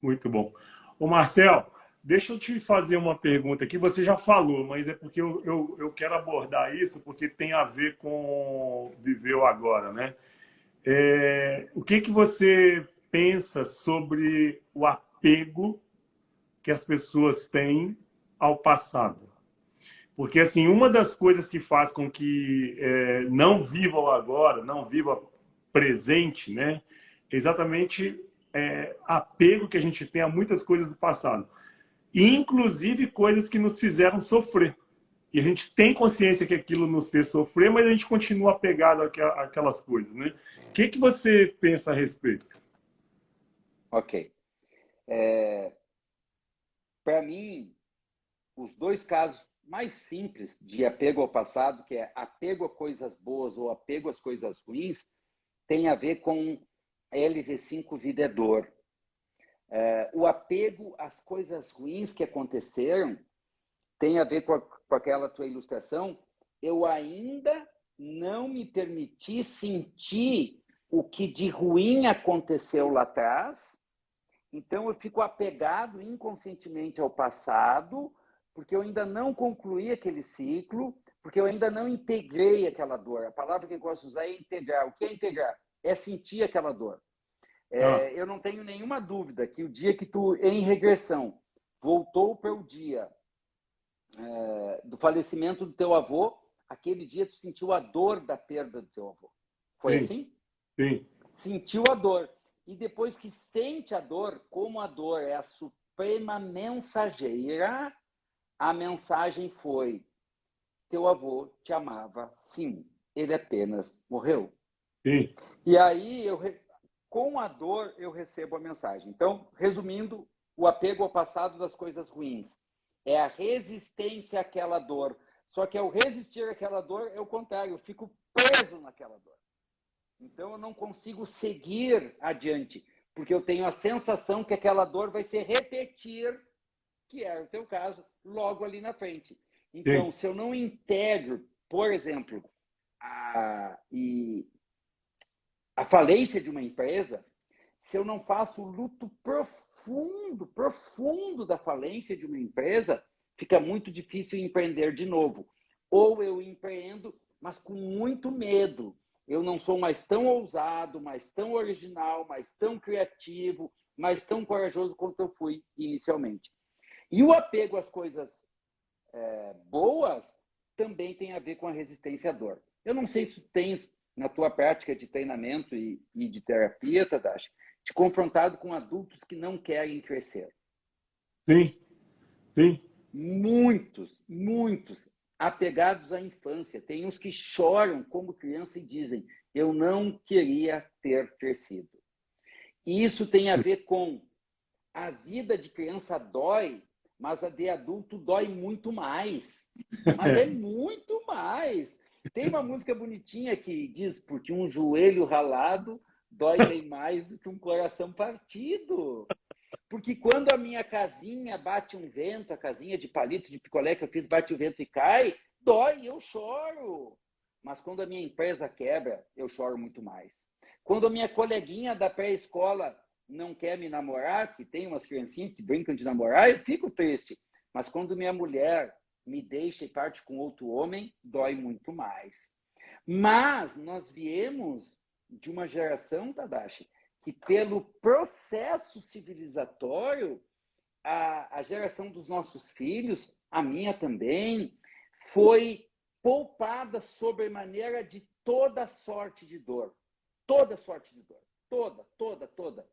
Muito bom. Ô Marcel, deixa eu te fazer uma pergunta aqui. Você já falou, mas é porque eu quero abordar isso porque tem a ver com viver o agora, né? O que você pensa sobre o apego que as pessoas têm ao passado? Porque, assim, uma das coisas que faz com que não viva o agora, não viva presente, né? Exatamente apego que a gente tem a muitas coisas do passado. Inclusive coisas que nos fizeram sofrer. E a gente tem consciência que aquilo nos fez sofrer, mas a gente continua apegado àquelas coisas, né? O que você pensa a respeito? Ok. Para mim, os dois casos mais simples de apego ao passado, que é apego a coisas boas ou apego às coisas ruins, tem a ver com LV5 vida é dor. O apego às coisas ruins que aconteceram tem a ver com aquela tua ilustração. Eu ainda não me permiti sentir o que de ruim aconteceu lá atrás, então eu fico apegado inconscientemente ao passado, porque eu ainda não concluí aquele ciclo, porque eu ainda não integrei aquela dor. A palavra que eu gosto de usar é integrar. O que é integrar? É sentir aquela dor. Eu não tenho nenhuma dúvida que o dia que tu, em regressão, voltou para o dia do falecimento do teu avô, aquele dia tu sentiu a dor da perda do teu avô. Foi Sim, assim? sim. Sentiu a dor. E depois que sente a dor, como a dor é a suprema mensageira, a mensagem foi: teu avô te amava, sim, ele apenas morreu. Sim. E aí, com a dor, eu recebo a mensagem. Então, resumindo, o apego ao passado das coisas ruins é a resistência àquela dor. Só que ao resistir àquela dor, é o contrário, eu fico preso naquela dor. Então, eu não consigo seguir adiante, porque eu tenho a sensação que aquela dor vai se repetir, que era o teu caso, logo ali na frente. Então, Sim. se eu não integro, por exemplo, a falência de uma empresa, se eu não faço o luto profundo da falência de uma empresa, fica muito difícil empreender de novo. Ou eu empreendo, mas com muito medo. Eu não sou mais tão ousado, mais tão original, mais tão criativo, mais tão corajoso quanto eu fui inicialmente. E o apego às coisas boas também tem a ver com a resistência à dor. Eu não sei se tu tens, na tua prática de treinamento e de terapia, Tadashi, te confrontado com adultos que não querem crescer. Sim. Sim. Muitos apegados à infância. Tem uns que choram como criança e dizem: eu não queria ter crescido. E isso tem a ver com a vida de criança dói, mas a de adulto dói muito mais. Mas é muito mais. Tem uma música bonitinha que diz: porque um joelho ralado dói bem mais do que um coração partido. Porque quando a minha casinha bate um vento, a casinha de palito, de picolé que eu fiz, bate o vento e cai, dói, eu choro. Mas quando a minha empresa quebra, eu choro muito mais. Quando a minha coleguinha da pré-escola não quer me namorar, que tem umas criancinhas que brincam de namorar, eu fico triste. Mas quando minha mulher me deixa e parte com outro homem, dói muito mais. Mas nós viemos de uma geração, Tadashi, que pelo processo civilizatório, a geração dos nossos filhos, a minha também, foi poupada sobremaneira de toda sorte de dor. Toda sorte de dor. Toda.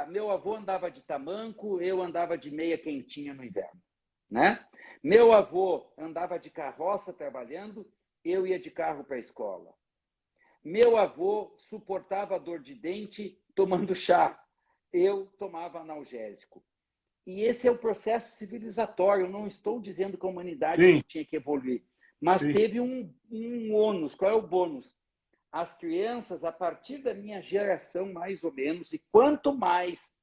Meu avô andava de tamanco, eu andava de meia quentinha no inverno. Né? Meu avô andava de carroça trabalhando, eu ia de carro para a escola. Meu avô suportava a dor de dente tomando chá. Eu tomava analgésico. E esse é o processo civilizatório. Eu não estou dizendo que a humanidade Sim, não tinha que evoluir. Mas sim, teve um ônus. Qual é o bônus? As crianças, a partir da minha geração, mais ou menos, e quanto mais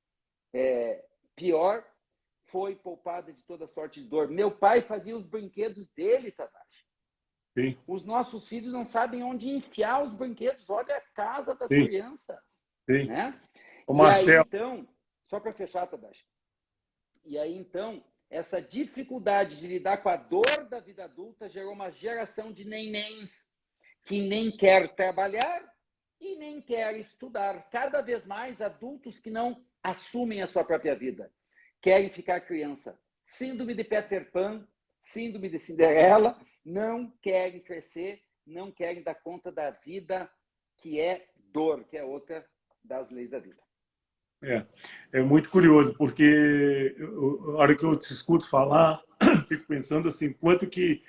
pior, foi poupada de toda sorte de dor. Meu pai fazia os brinquedos dele, Tadashi. sim, Os nossos filhos não sabem onde enfiar os brinquedos. Olha a casa das sim, crianças. sim. Né? Ô, E aí, Marcelo, então, só para fechar, Tadashi, e aí, então, essa dificuldade de lidar com a dor da vida adulta gerou uma geração de nenéns que nem quer trabalhar e nem quer estudar. Cada vez mais adultos que não assumem a sua própria vida, querem ficar criança. Síndrome de Peter Pan, síndrome de Cinderela, não querem crescer, não querem dar conta da vida que é dor, que é outra das leis da vida. é, é muito curioso, porque a hora que eu te escuto falar, fico pensando assim, quanto que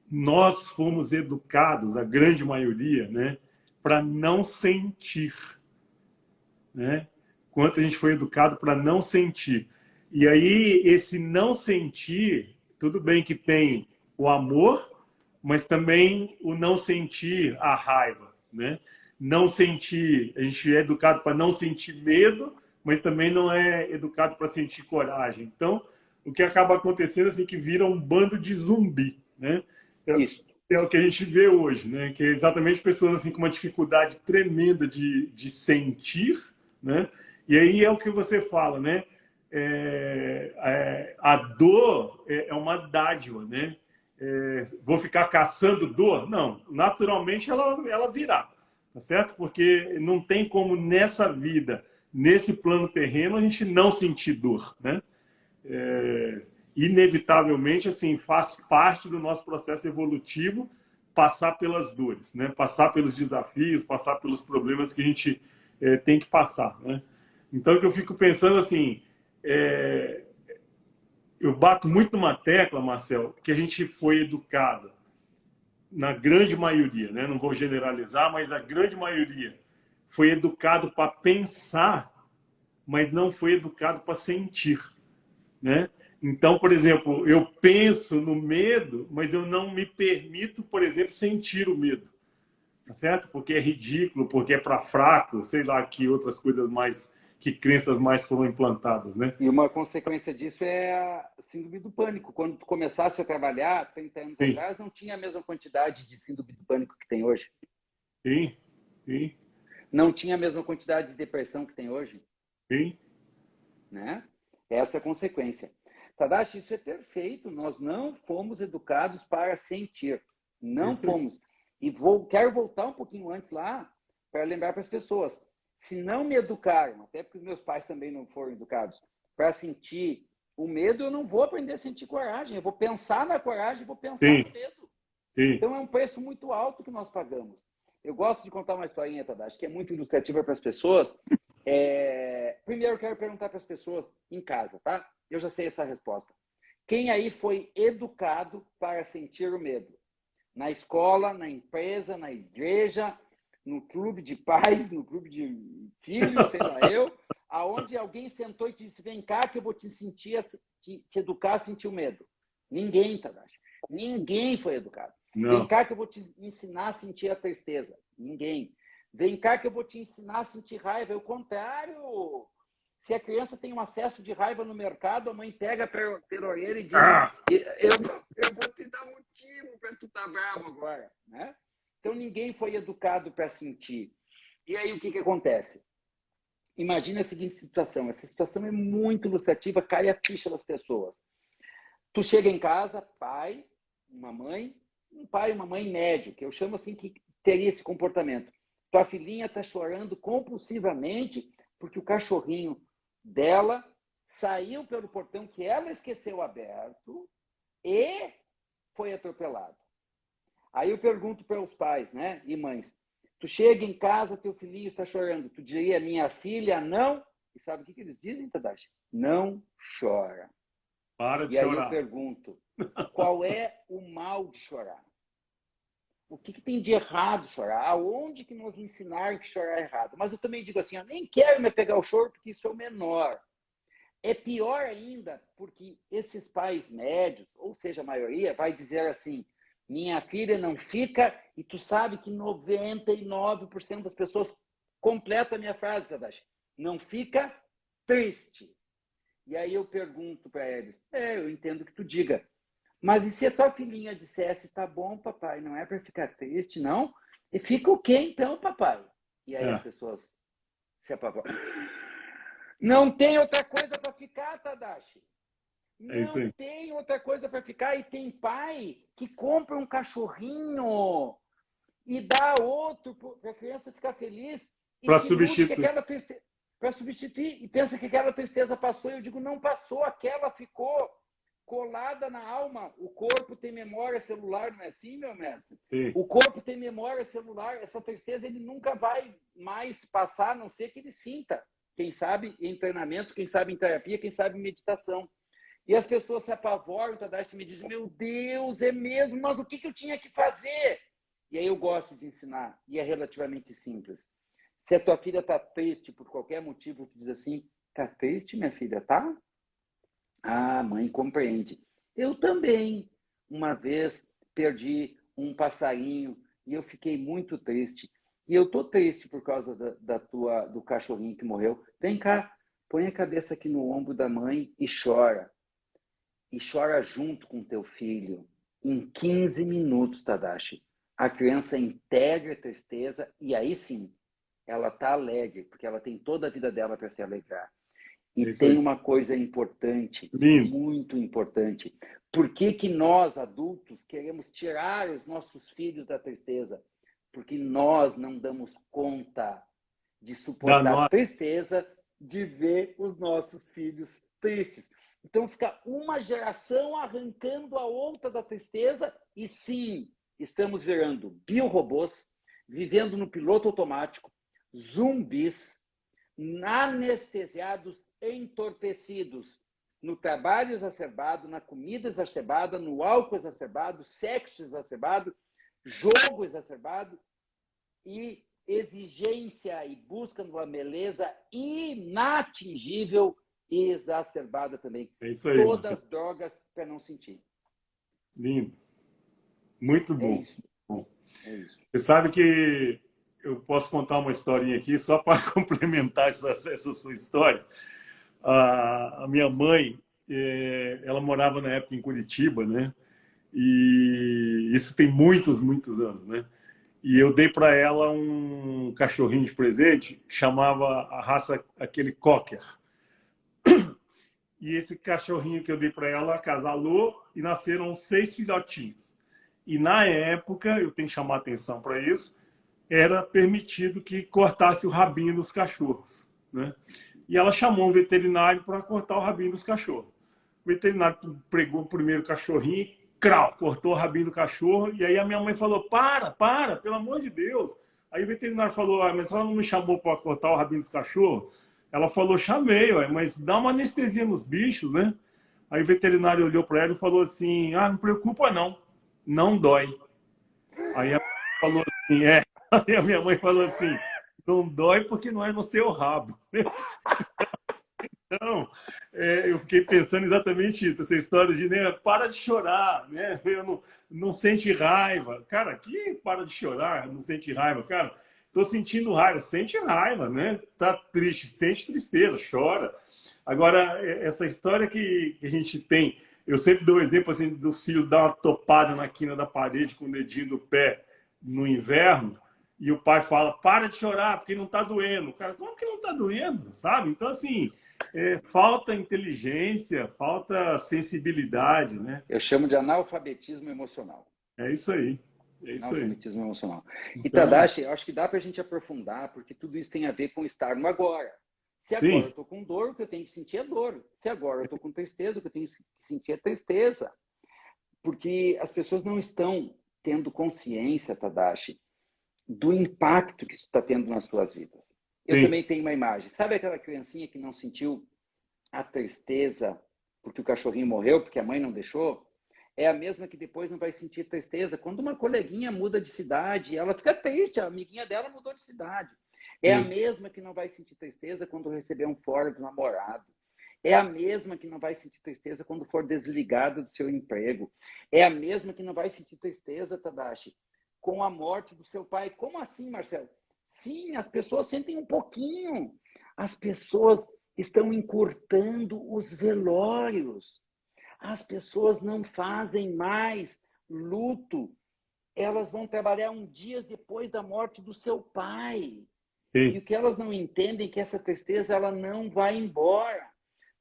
nós fomos educados, a grande maioria, né, para não sentir, né? Quanto a gente foi educado para não sentir. E aí, esse não sentir, tudo bem que tem o amor, mas também o não sentir a raiva, né? Não sentir, a gente é educado para não sentir medo, mas também não é educado para sentir coragem. Então, o que acaba acontecendo é assim, que vira um bando de zumbi, né? Isso. É o que a gente vê hoje, né? Que é exatamente pessoas assim com uma dificuldade tremenda de sentir, né? E aí é o que você fala, né? A dor é uma dádiva, né? Vou ficar caçando dor? Não, naturalmente ela virá, tá certo? Porque não tem como nessa vida, nesse plano terreno, a gente não sentir dor, né? Inevitavelmente, assim, faz parte do nosso processo evolutivo passar pelas dores, né? Passar pelos desafios, passar pelos problemas que a gente tem que passar, né? Então, o que eu fico pensando, assim, eu bato muito numa tecla, Marcel, que a gente foi educado, na grande maioria, né? Não vou generalizar, mas a grande maioria foi educado para pensar, mas não foi educado para sentir, né? Então, por exemplo, eu penso no medo, mas eu não me permito, por exemplo, sentir o medo, tá certo? Porque é ridículo, porque é para fraco, sei lá que outras coisas mais, que crenças mais foram implantadas, né? E uma consequência disso é a síndrome do pânico. Quando tu começasse a trabalhar 30 anos Sim, atrás, não tinha a mesma quantidade de síndrome do pânico que tem hoje. sim, sim, Não tinha a mesma quantidade de depressão que tem hoje. sim. Né? Essa é a consequência. Tadashi, isso é perfeito. Nós não fomos educados para sentir. Não Isso aí. fomos. E quero voltar um pouquinho antes lá para lembrar para as pessoas. Se não me educaram, até porque os meus pais também não foram educados, para sentir o medo, eu não vou aprender a sentir coragem. Eu vou pensar na coragem, vou pensar Sim, no medo. sim, Então é um preço muito alto que nós pagamos. Eu gosto de contar uma historinha, Tadashi, que é muito ilustrativa para as pessoas. Primeiro, eu quero perguntar para as pessoas em casa, tá? Eu já sei essa resposta. Quem aí foi educado para sentir o medo? Na escola, na empresa, na igreja, no clube de pais, no clube de filhos, sei lá eu, aonde alguém sentou e disse: vem cá que eu vou te educar a sentir o medo. Ninguém, Tadashi. Ninguém foi educado. Vem não, cá que eu vou te ensinar a sentir a tristeza. Ninguém. Vem cá que eu vou te ensinar a sentir raiva. É o contrário. Se a criança tem um acesso de raiva no mercado, a mãe pega pela orelha e diz: Ah, eu vou te dar motivo para tu estar bravo agora, né? Então ninguém foi educado para sentir. E aí o que acontece? Imagina a seguinte situação. Essa situação é muito ilustrativa, cai a ficha das pessoas. Tu chega em casa, pai, uma mãe, um pai e uma mãe médio, que eu chamo assim que teria esse comportamento. Tua filhinha está chorando compulsivamente porque o cachorrinho dela saiu pelo portão que ela esqueceu aberto e foi atropelado. Aí eu pergunto para os pais, né, e mães, tu chega em casa, teu filhinho está chorando, tu diria, minha filha, não? E sabe o que eles dizem, Tadashi? Não chora. para de E aí eu chorar. pergunto, qual é o mal de chorar? O que tem de errado chorar? Aonde que nos ensinaram que chorar é errado? Mas eu também digo assim, eu nem quero me pegar o choro porque isso é o menor. É pior ainda porque esses pais médios, ou seja, a maioria, vai dizer assim, minha filha não fica, e tu sabe que 99% das pessoas completam a minha frase, Tadashi, não fica triste. E aí eu pergunto para eles, eu entendo que tu diga, mas e se a tua filhinha dissesse, tá bom, papai, não é para ficar triste, não? E fica o quê então, papai? E aí as É, pessoas se apavoram. Não tem outra coisa para ficar, Tadashi. é isso Não aí. tem outra coisa para ficar. E tem pai que compra um cachorrinho e dá outro para a criança ficar feliz e Para se ilude que substituir. aquela tristeza, para substituir, e pensa que aquela tristeza passou. Eu digo, não passou, aquela ficou colada na alma. O corpo tem memória celular, não é assim, meu mestre? Sim. O corpo tem memória celular, essa tristeza ele nunca vai mais passar, a não ser que ele sinta. Quem sabe em treinamento, quem sabe em terapia, quem sabe em meditação. E as pessoas se apavoram, Tadashi me diz, meu Deus, é mesmo, mas o que eu tinha que fazer? E aí eu gosto de ensinar, e é relativamente simples. Se a tua filha está triste por qualquer motivo, tu diz assim, tá triste, minha filha, tá? Ah, mãe compreende. Eu também, uma vez, perdi um passarinho e eu fiquei muito triste. E eu tô triste por causa do cachorrinho que morreu. Vem cá, põe a cabeça aqui no ombro da mãe e chora. E chora junto com teu filho. Em 15 minutos, Tadashi. A criança integra a tristeza e aí sim, ela está alegre, porque ela tem toda a vida dela para se alegrar. E É isso tem aí. uma coisa importante, Lindo. muito importante. Por que que nós, adultos, queremos tirar os nossos filhos da tristeza? Porque nós não damos conta de Da suportar a nota. tristeza de ver os nossos filhos tristes. Então fica uma geração arrancando a outra da tristeza e sim, estamos virando biorobôs, vivendo no piloto automático, zumbis, anestesiados, entorpecidos, no trabalho exacerbado, na comida exacerbada, no álcool exacerbado, sexo exacerbado, jogo exacerbado e exigência e busca de uma beleza inatingível e exacerbada também. É isso aí, Marcelo. Todas drogas para não sentir. Lindo. Muito É bom. isso, Bom. é isso. Você sabe que eu posso contar uma historinha aqui só para complementar essa sua história. A minha mãe, ela morava na época em Curitiba, né? E isso tem muitos anos, né? E eu dei para ela um cachorrinho de presente que chamava a raça aquele Cocker. E esse cachorrinho que eu dei para ela acasalou e nasceram 6 filhotinhos. E na época, eu tenho que chamar atenção para isso, era permitido que cortasse o rabinho dos cachorros, né? E ela chamou um veterinário para cortar o rabinho dos cachorros. O veterinário pregou o primeiro cachorrinho, crau, cortou o rabinho do cachorro, e aí a minha mãe falou, para, pelo amor de Deus. Aí o veterinário falou, mas ela não me chamou para cortar o rabinho dos cachorros? Ela falou, chamei, mas dá uma anestesia nos bichos, né? Aí o veterinário olhou para ela e falou assim, não preocupa não dói. Aí ela falou assim, Aí a minha mãe falou assim, não dói porque não é no seu rabo. Então, eu fiquei pensando exatamente isso, essa história de, né, para de chorar, né? Eu não sente raiva. Cara, que para de chorar, não sente raiva, cara. Tô sentindo raiva. Sente raiva, né? Tá triste, sente tristeza, chora. Agora, essa história que a gente tem, eu sempre dou o exemplo assim, do filho dar uma topada na quina da parede com o dedinho do pé no inverno, e o pai fala, para de chorar, porque não tá doendo. Cara, como que não tá doendo, sabe? Então, assim, falta inteligência, falta sensibilidade, né? Eu chamo de analfabetismo emocional. É isso aí. É isso aí. Analfabetismo emocional. E Então, Tadashi, eu acho que dá para a gente aprofundar, porque tudo isso tem a ver com estar no agora. Se agora eu sim, estou com dor, o que eu tenho que sentir é dor. Se agora eu estou com tristeza, o que eu tenho que sentir é tristeza. Porque as pessoas não estão tendo consciência, Tadashi, do impacto que isso está tendo nas suas vidas. Eu sim, também tenho uma imagem. Sabe aquela criancinha que não sentiu a tristeza porque o cachorrinho morreu, porque a mãe não deixou? É a mesma que depois não vai sentir tristeza quando uma coleguinha muda de cidade, ela fica triste, a amiguinha dela mudou de cidade. É a sim, mesma que não vai sentir tristeza quando receber um fora do namorado. É a mesma que não vai sentir tristeza quando for desligada do seu emprego. É a mesma que não vai sentir tristeza, Tadashi, com a morte do seu pai. Como assim, Marcelo? Sim, as pessoas sentem um pouquinho. As pessoas estão encurtando os velórios. As pessoas não fazem mais luto. Elas vão trabalhar um dia depois da morte do seu pai. E sim, o que elas não entendem é que essa tristeza ela não vai embora.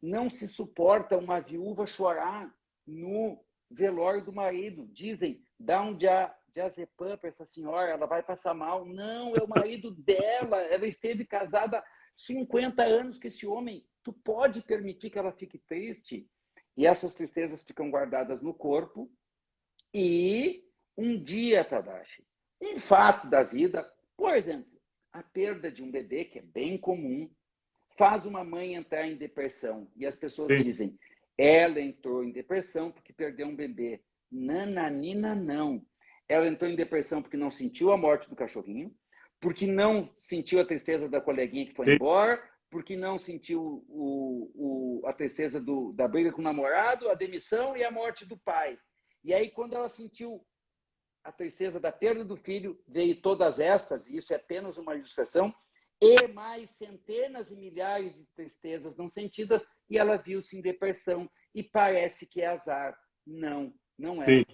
Não se suporta uma viúva chorar no velório do marido. Dizem, dá um diazepam para essa senhora, ela vai passar mal. Não, é o marido dela. Ela esteve casada há 50 anos com esse homem. Tu pode permitir que ela fique triste? E essas tristezas ficam guardadas no corpo. E um dia, Tadashi, um fato da vida, por exemplo, a perda de um bebê, que é bem comum, faz uma mãe entrar em depressão. E as pessoas sim, dizem, ela entrou em depressão porque perdeu um bebê. Nananina, não. Ela entrou em depressão porque não sentiu a morte do cachorrinho, porque não sentiu a tristeza da coleguinha que foi sim, embora, porque não sentiu a tristeza da briga com o namorado, a demissão e a morte do pai. E aí, quando ela sentiu a tristeza da perda do filho, veio todas estas, e isso é apenas uma ilustração, e mais centenas e milhares de tristezas não sentidas, e ela viu-se em depressão, e parece que é azar. Não, não é. sim,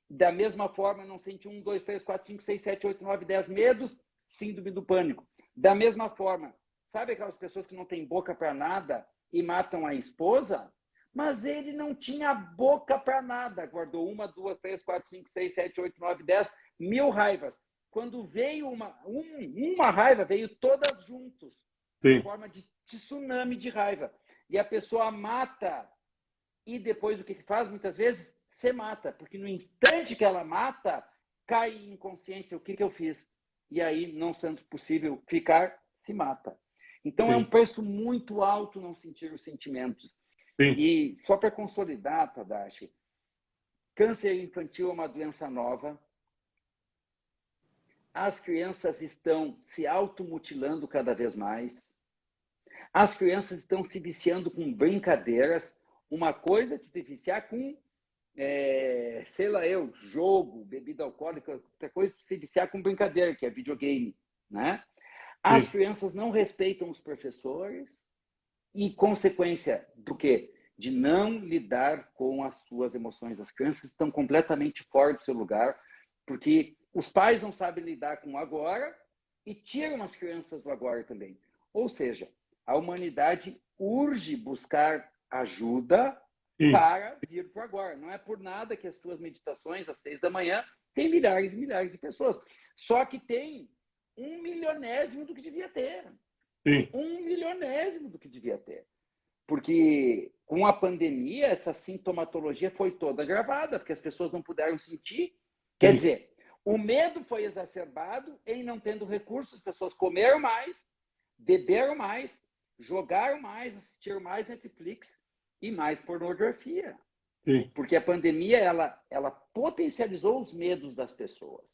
Da mesma forma, não sente 1, 2, 3, 4, 5, 6, 7, 8, 9, 10 medos, síndrome do pânico. Da mesma forma, sabe aquelas pessoas que não têm boca para nada e matam a esposa? Mas ele não tinha boca para nada. Guardou 1, 2, 3, 4, 5, 6, 7, 8, 9, 10, 1000 raivas. Quando veio uma raiva, veio todas juntos, em sim, forma de tsunami de raiva. E a pessoa mata. E depois o que faz? Muitas vezes se mata. Porque no instante que ela mata, cai em consciência o que eu fiz. E aí, não sendo possível ficar, se mata. Então é um sim, preço muito alto não sentir os sentimentos. sim, E só para consolidar, Tadashi, câncer infantil é uma doença nova. As crianças estão se automutilando cada vez mais. As crianças estão se viciando com brincadeiras. Uma coisa é te viciar com, sei lá eu, jogo, bebida alcoólica, outra coisa é se viciar com brincadeira, que é videogame, né? As sim, crianças não respeitam os professores e, consequência do quê? De não lidar com as suas emoções. As crianças estão completamente fora do seu lugar, porque os pais não sabem lidar com o agora e tiram as crianças do agora também. Ou seja, a humanidade urge buscar ajuda sim, para vir para o agora. Não é por nada que as suas meditações às 6 da manhã tem milhares e milhares de pessoas. Só que tem 1 milionésimo do que devia ter. sim, 1 milionésimo do que devia ter. Porque com a pandemia, essa sintomatologia foi toda gravada, porque as pessoas não puderam sentir. Quer sim, dizer, o medo foi exacerbado em não tendo recursos, as pessoas comeram mais, beberam mais, jogaram mais, assistiram mais Netflix e mais pornografia. sim, Porque a pandemia, ela potencializou os medos das pessoas.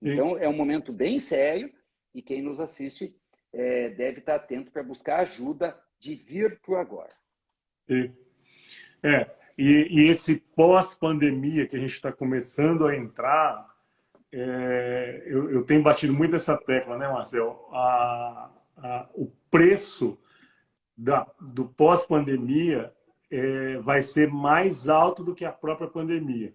sim, Então, é um momento bem sério e quem nos assiste deve estar atento para buscar ajuda de vir para o agora. sim. E esse pós-pandemia que a gente está começando a entrar, eu tenho batido muito essa tecla, né, Marcel? O preço do pós-pandemia vai ser mais alto do que a própria pandemia.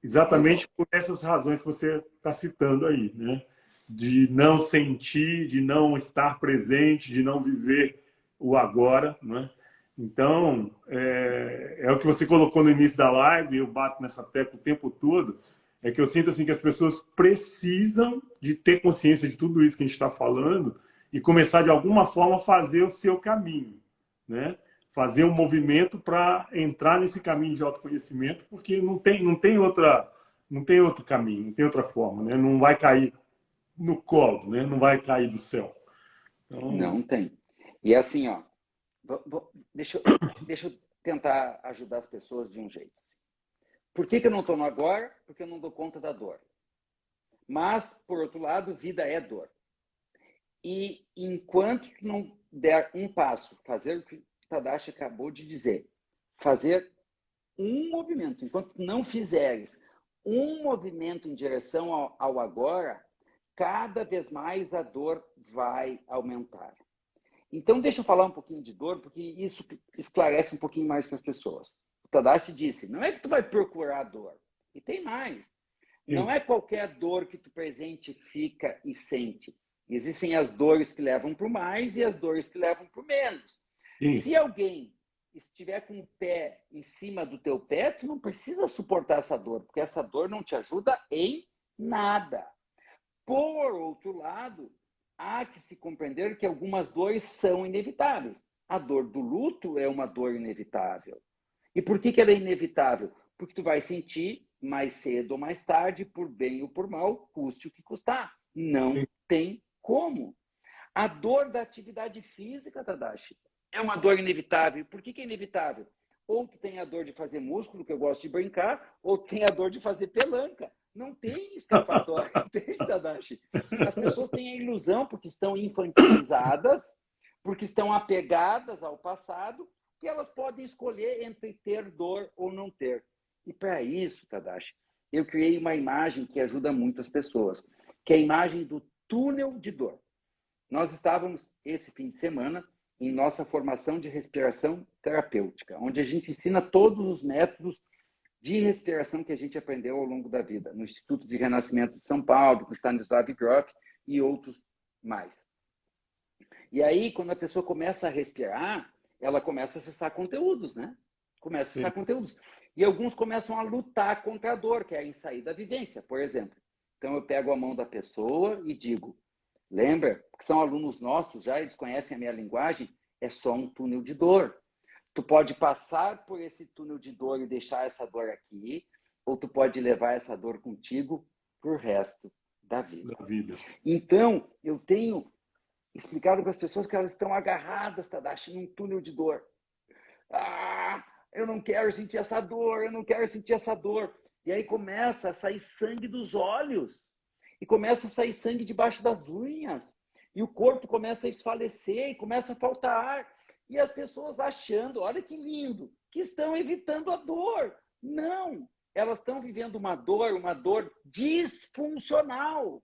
Exatamente por essas razões que você está citando aí, né? De não sentir, de não estar presente, de não viver o agora, né? Então, é o que você colocou no início da live, eu bato nessa tecla o tempo todo, é que eu sinto assim que as pessoas precisam de ter consciência de tudo isso que a gente está falando e começar de alguma forma a fazer o seu caminho, né? Fazer um movimento para entrar nesse caminho de autoconhecimento, porque não tem outro caminho, não tem outra forma, né? Não vai cair no colo, né? Não vai cair do céu. Então, Não tem. E assim, ó, deixa eu tentar ajudar as pessoas de um jeito. Por que eu não estou no agora? Porque eu não dou conta da dor. Mas, por outro lado, vida é dor. E enquanto tu não der um passo, fazer o que o Tadashi acabou de dizer, fazer um movimento, enquanto não fizeres um movimento em direção ao agora, cada vez mais a dor vai aumentar. Então, deixa eu falar um pouquinho de dor, porque isso esclarece um pouquinho mais para as pessoas. O Tadashi disse, não é que tu vai procurar dor. E tem mais. Não é qualquer dor que tu presentifica e sente. Existem as dores que levam para o mais e as dores que levam para o menos. sim, Se alguém estiver com o pé em cima do teu pé, tu não precisa suportar essa dor, porque essa dor não te ajuda em nada. Por outro lado, há que se compreender que algumas dores são inevitáveis. A dor do luto é uma dor inevitável. E por que ela é inevitável? Porque tu vai sentir mais cedo ou mais tarde, por bem ou por mal, custe o que custar. Não tem como. A dor da atividade física, Tadashi, é uma dor inevitável. Por que é inevitável? Ou tu tem a dor de fazer músculo, que eu gosto de brincar, ou tem a dor de fazer pelanca. Não tem escapatória, entende, Tadashi? As pessoas têm a ilusão, porque estão infantilizadas, porque estão apegadas ao passado, que elas podem escolher entre ter dor ou não ter. E para isso, Tadashi, eu criei uma imagem que ajuda muito as pessoas, que é a imagem do túnel de dor. Nós estávamos, esse fim de semana, em nossa formação de respiração terapêutica, onde a gente ensina todos os métodos de respiração que a gente aprendeu ao longo da vida, no Instituto de Renascimento de São Paulo, com Stanislav Grof e outros mais. E aí, quando a pessoa começa a respirar, ela começa a acessar conteúdos, né? Começa a acessar conteúdos. E alguns começam a lutar contra a dor, que é em sair da vivência, por exemplo. Então, eu pego a mão da pessoa e digo, lembra, que são alunos nossos já, eles conhecem a minha linguagem, é só um túnel de dor. Tu pode passar por esse túnel de dor e deixar essa dor aqui, ou tu pode levar essa dor contigo pro resto da vida. da vida. Então, eu tenho explicado para as pessoas que elas estão agarradas, Tadashi, num túnel de dor. Ah, eu não quero sentir essa dor, eu não quero sentir essa dor. E aí começa a sair sangue dos olhos. E começa a sair sangue debaixo das unhas. E o corpo começa a esfalecer e começa a faltar ar. E as pessoas achando, olha que lindo, que estão evitando a dor. Não, elas estão vivendo uma dor disfuncional.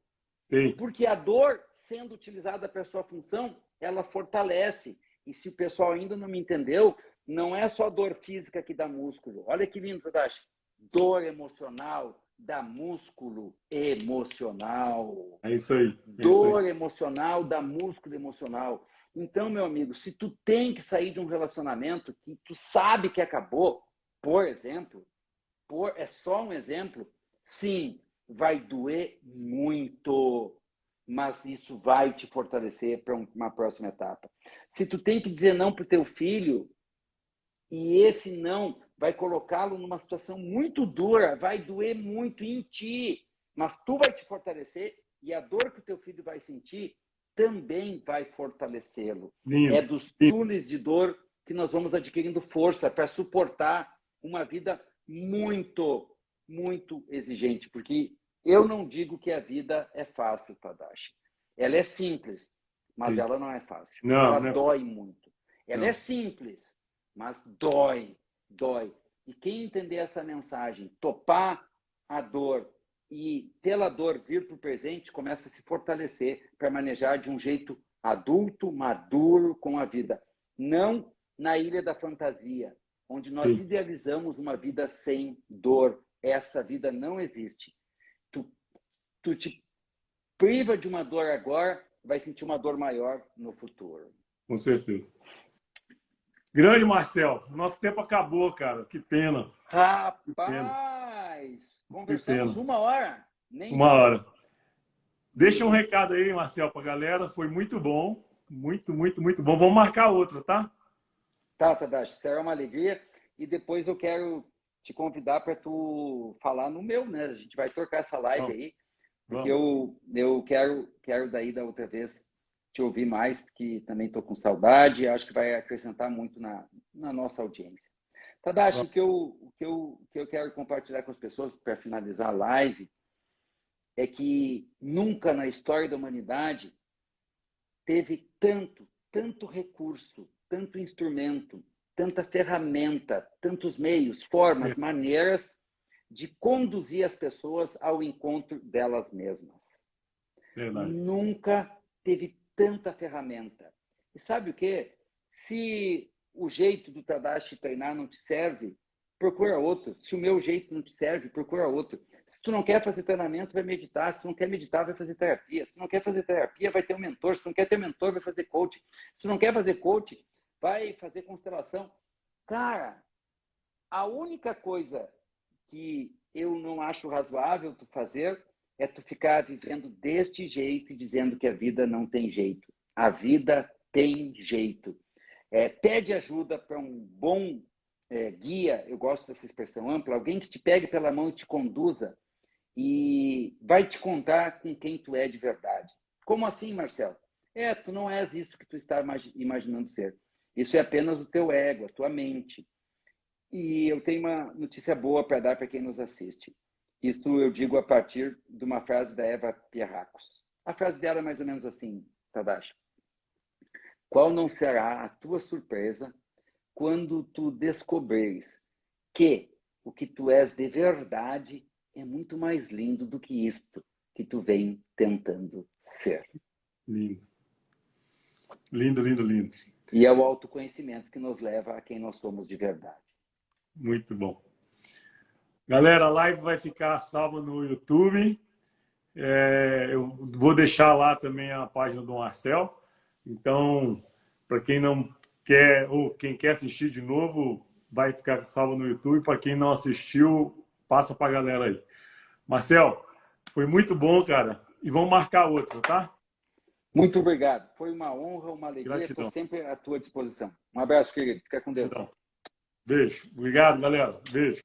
Sim. Porque a dor, sendo utilizada para sua função, ela fortalece. E se o pessoal ainda não me entendeu, não é só dor física que dá músculo. Olha que lindo, Tadashi. Dor emocional dá músculo emocional. É isso aí. Dor emocional dá músculo emocional. Então, meu amigo, se tu tem que sair de um relacionamento que tu sabe que acabou, por exemplo, é só um exemplo, sim, vai doer muito, mas isso vai te fortalecer para uma próxima etapa. Se tu tem que dizer não para o teu filho, e esse não vai colocá-lo numa situação muito dura, vai doer muito em ti, mas tu vai te fortalecer e a dor que o teu filho vai sentir também vai fortalecê-lo. É dos túneis de dor que nós vamos adquirindo força para suportar uma vida muito, muito exigente, porque eu não digo que a vida é fácil, Tadashi. Ela é simples, mas ela não é fácil. Ela dói muito. Ela é simples, mas dói, dói. E quem entender essa mensagem, topar a dor e pela dor vir para o presente, começa a se fortalecer para manejar de um jeito adulto, maduro com a vida. Não na ilha da fantasia, onde nós Sim. idealizamos uma vida sem dor. Essa vida não existe. Tu te priva de uma dor agora, vai sentir uma dor maior no futuro. Com certeza. Grande Marcel, nosso tempo acabou, cara. Que pena. Que pena. Rapaz, Que conversamos pena. 1 hora, nem Uma vi. hora. Deixa um recado aí, Marcel, para a galera. Foi muito bom. Muito, muito, muito bom. Vamos marcar outra, tá? Tá, Tadashi, será uma alegria. E depois eu quero te convidar para tu falar no meu, né? A gente vai trocar essa live Vamos. aí, porque Vamos. eu quero daí da outra vez te ouvir mais, porque também estou com saudade e acho que vai acrescentar muito na nossa audiência. Tadashi, Vamos. o que eu quero compartilhar com as pessoas para finalizar a live é que nunca na história da humanidade teve tanto recurso, tanto instrumento, tanta ferramenta, tantos meios, formas, maneiras de conduzir as pessoas ao encontro delas mesmas. Verdade. Nunca teve tanta ferramenta. E sabe o quê? Se o jeito do Tadashi treinar não te serve, procura outro. Se o meu jeito não te serve, procura outro. Se tu não quer fazer treinamento, vai meditar. Se tu não quer meditar, vai fazer terapia. Se tu não quer fazer terapia, vai ter um mentor. Se tu não quer ter mentor, vai fazer coach. Se tu não quer fazer coach, vai fazer constelação. Cara, a única coisa que eu não acho razoável tu fazer é tu ficar vivendo deste jeito e dizendo que a vida não tem jeito. A vida tem jeito. Pede ajuda para um bom guia, eu gosto dessa expressão ampla, alguém que te pegue pela mão e te conduza e vai te contar com quem tu é de verdade. Como assim, Marcelo? Tu não és isso que tu está imaginando ser. Isso é apenas o teu ego, a tua mente. E eu tenho uma notícia boa para dar para quem nos assiste. Isso eu digo a partir de uma frase da Eva Pierracos. A frase dela é mais ou menos assim, Tadashi. Qual não será a tua surpresa quando tu descobrires que o que tu és de verdade é muito mais lindo do que isto que tu vem tentando ser. Lindo. Lindo, lindo, lindo. E é o autoconhecimento que nos leva a quem nós somos de verdade. Muito bom. Galera, a live vai ficar salva no YouTube. Eu vou deixar lá também a página do Marcel. Então, para quem não quer ou quem quer assistir de novo, vai ficar salvo no YouTube. Para quem não assistiu, passa para a galera aí. Marcel, foi muito bom, cara. E vamos marcar outra, tá? Muito obrigado. Foi uma honra, uma alegria. Estou Gratidão. sempre à tua disposição. Um abraço, querido. Fica com Deus. Gratidão. Beijo. Obrigado, galera. Beijo.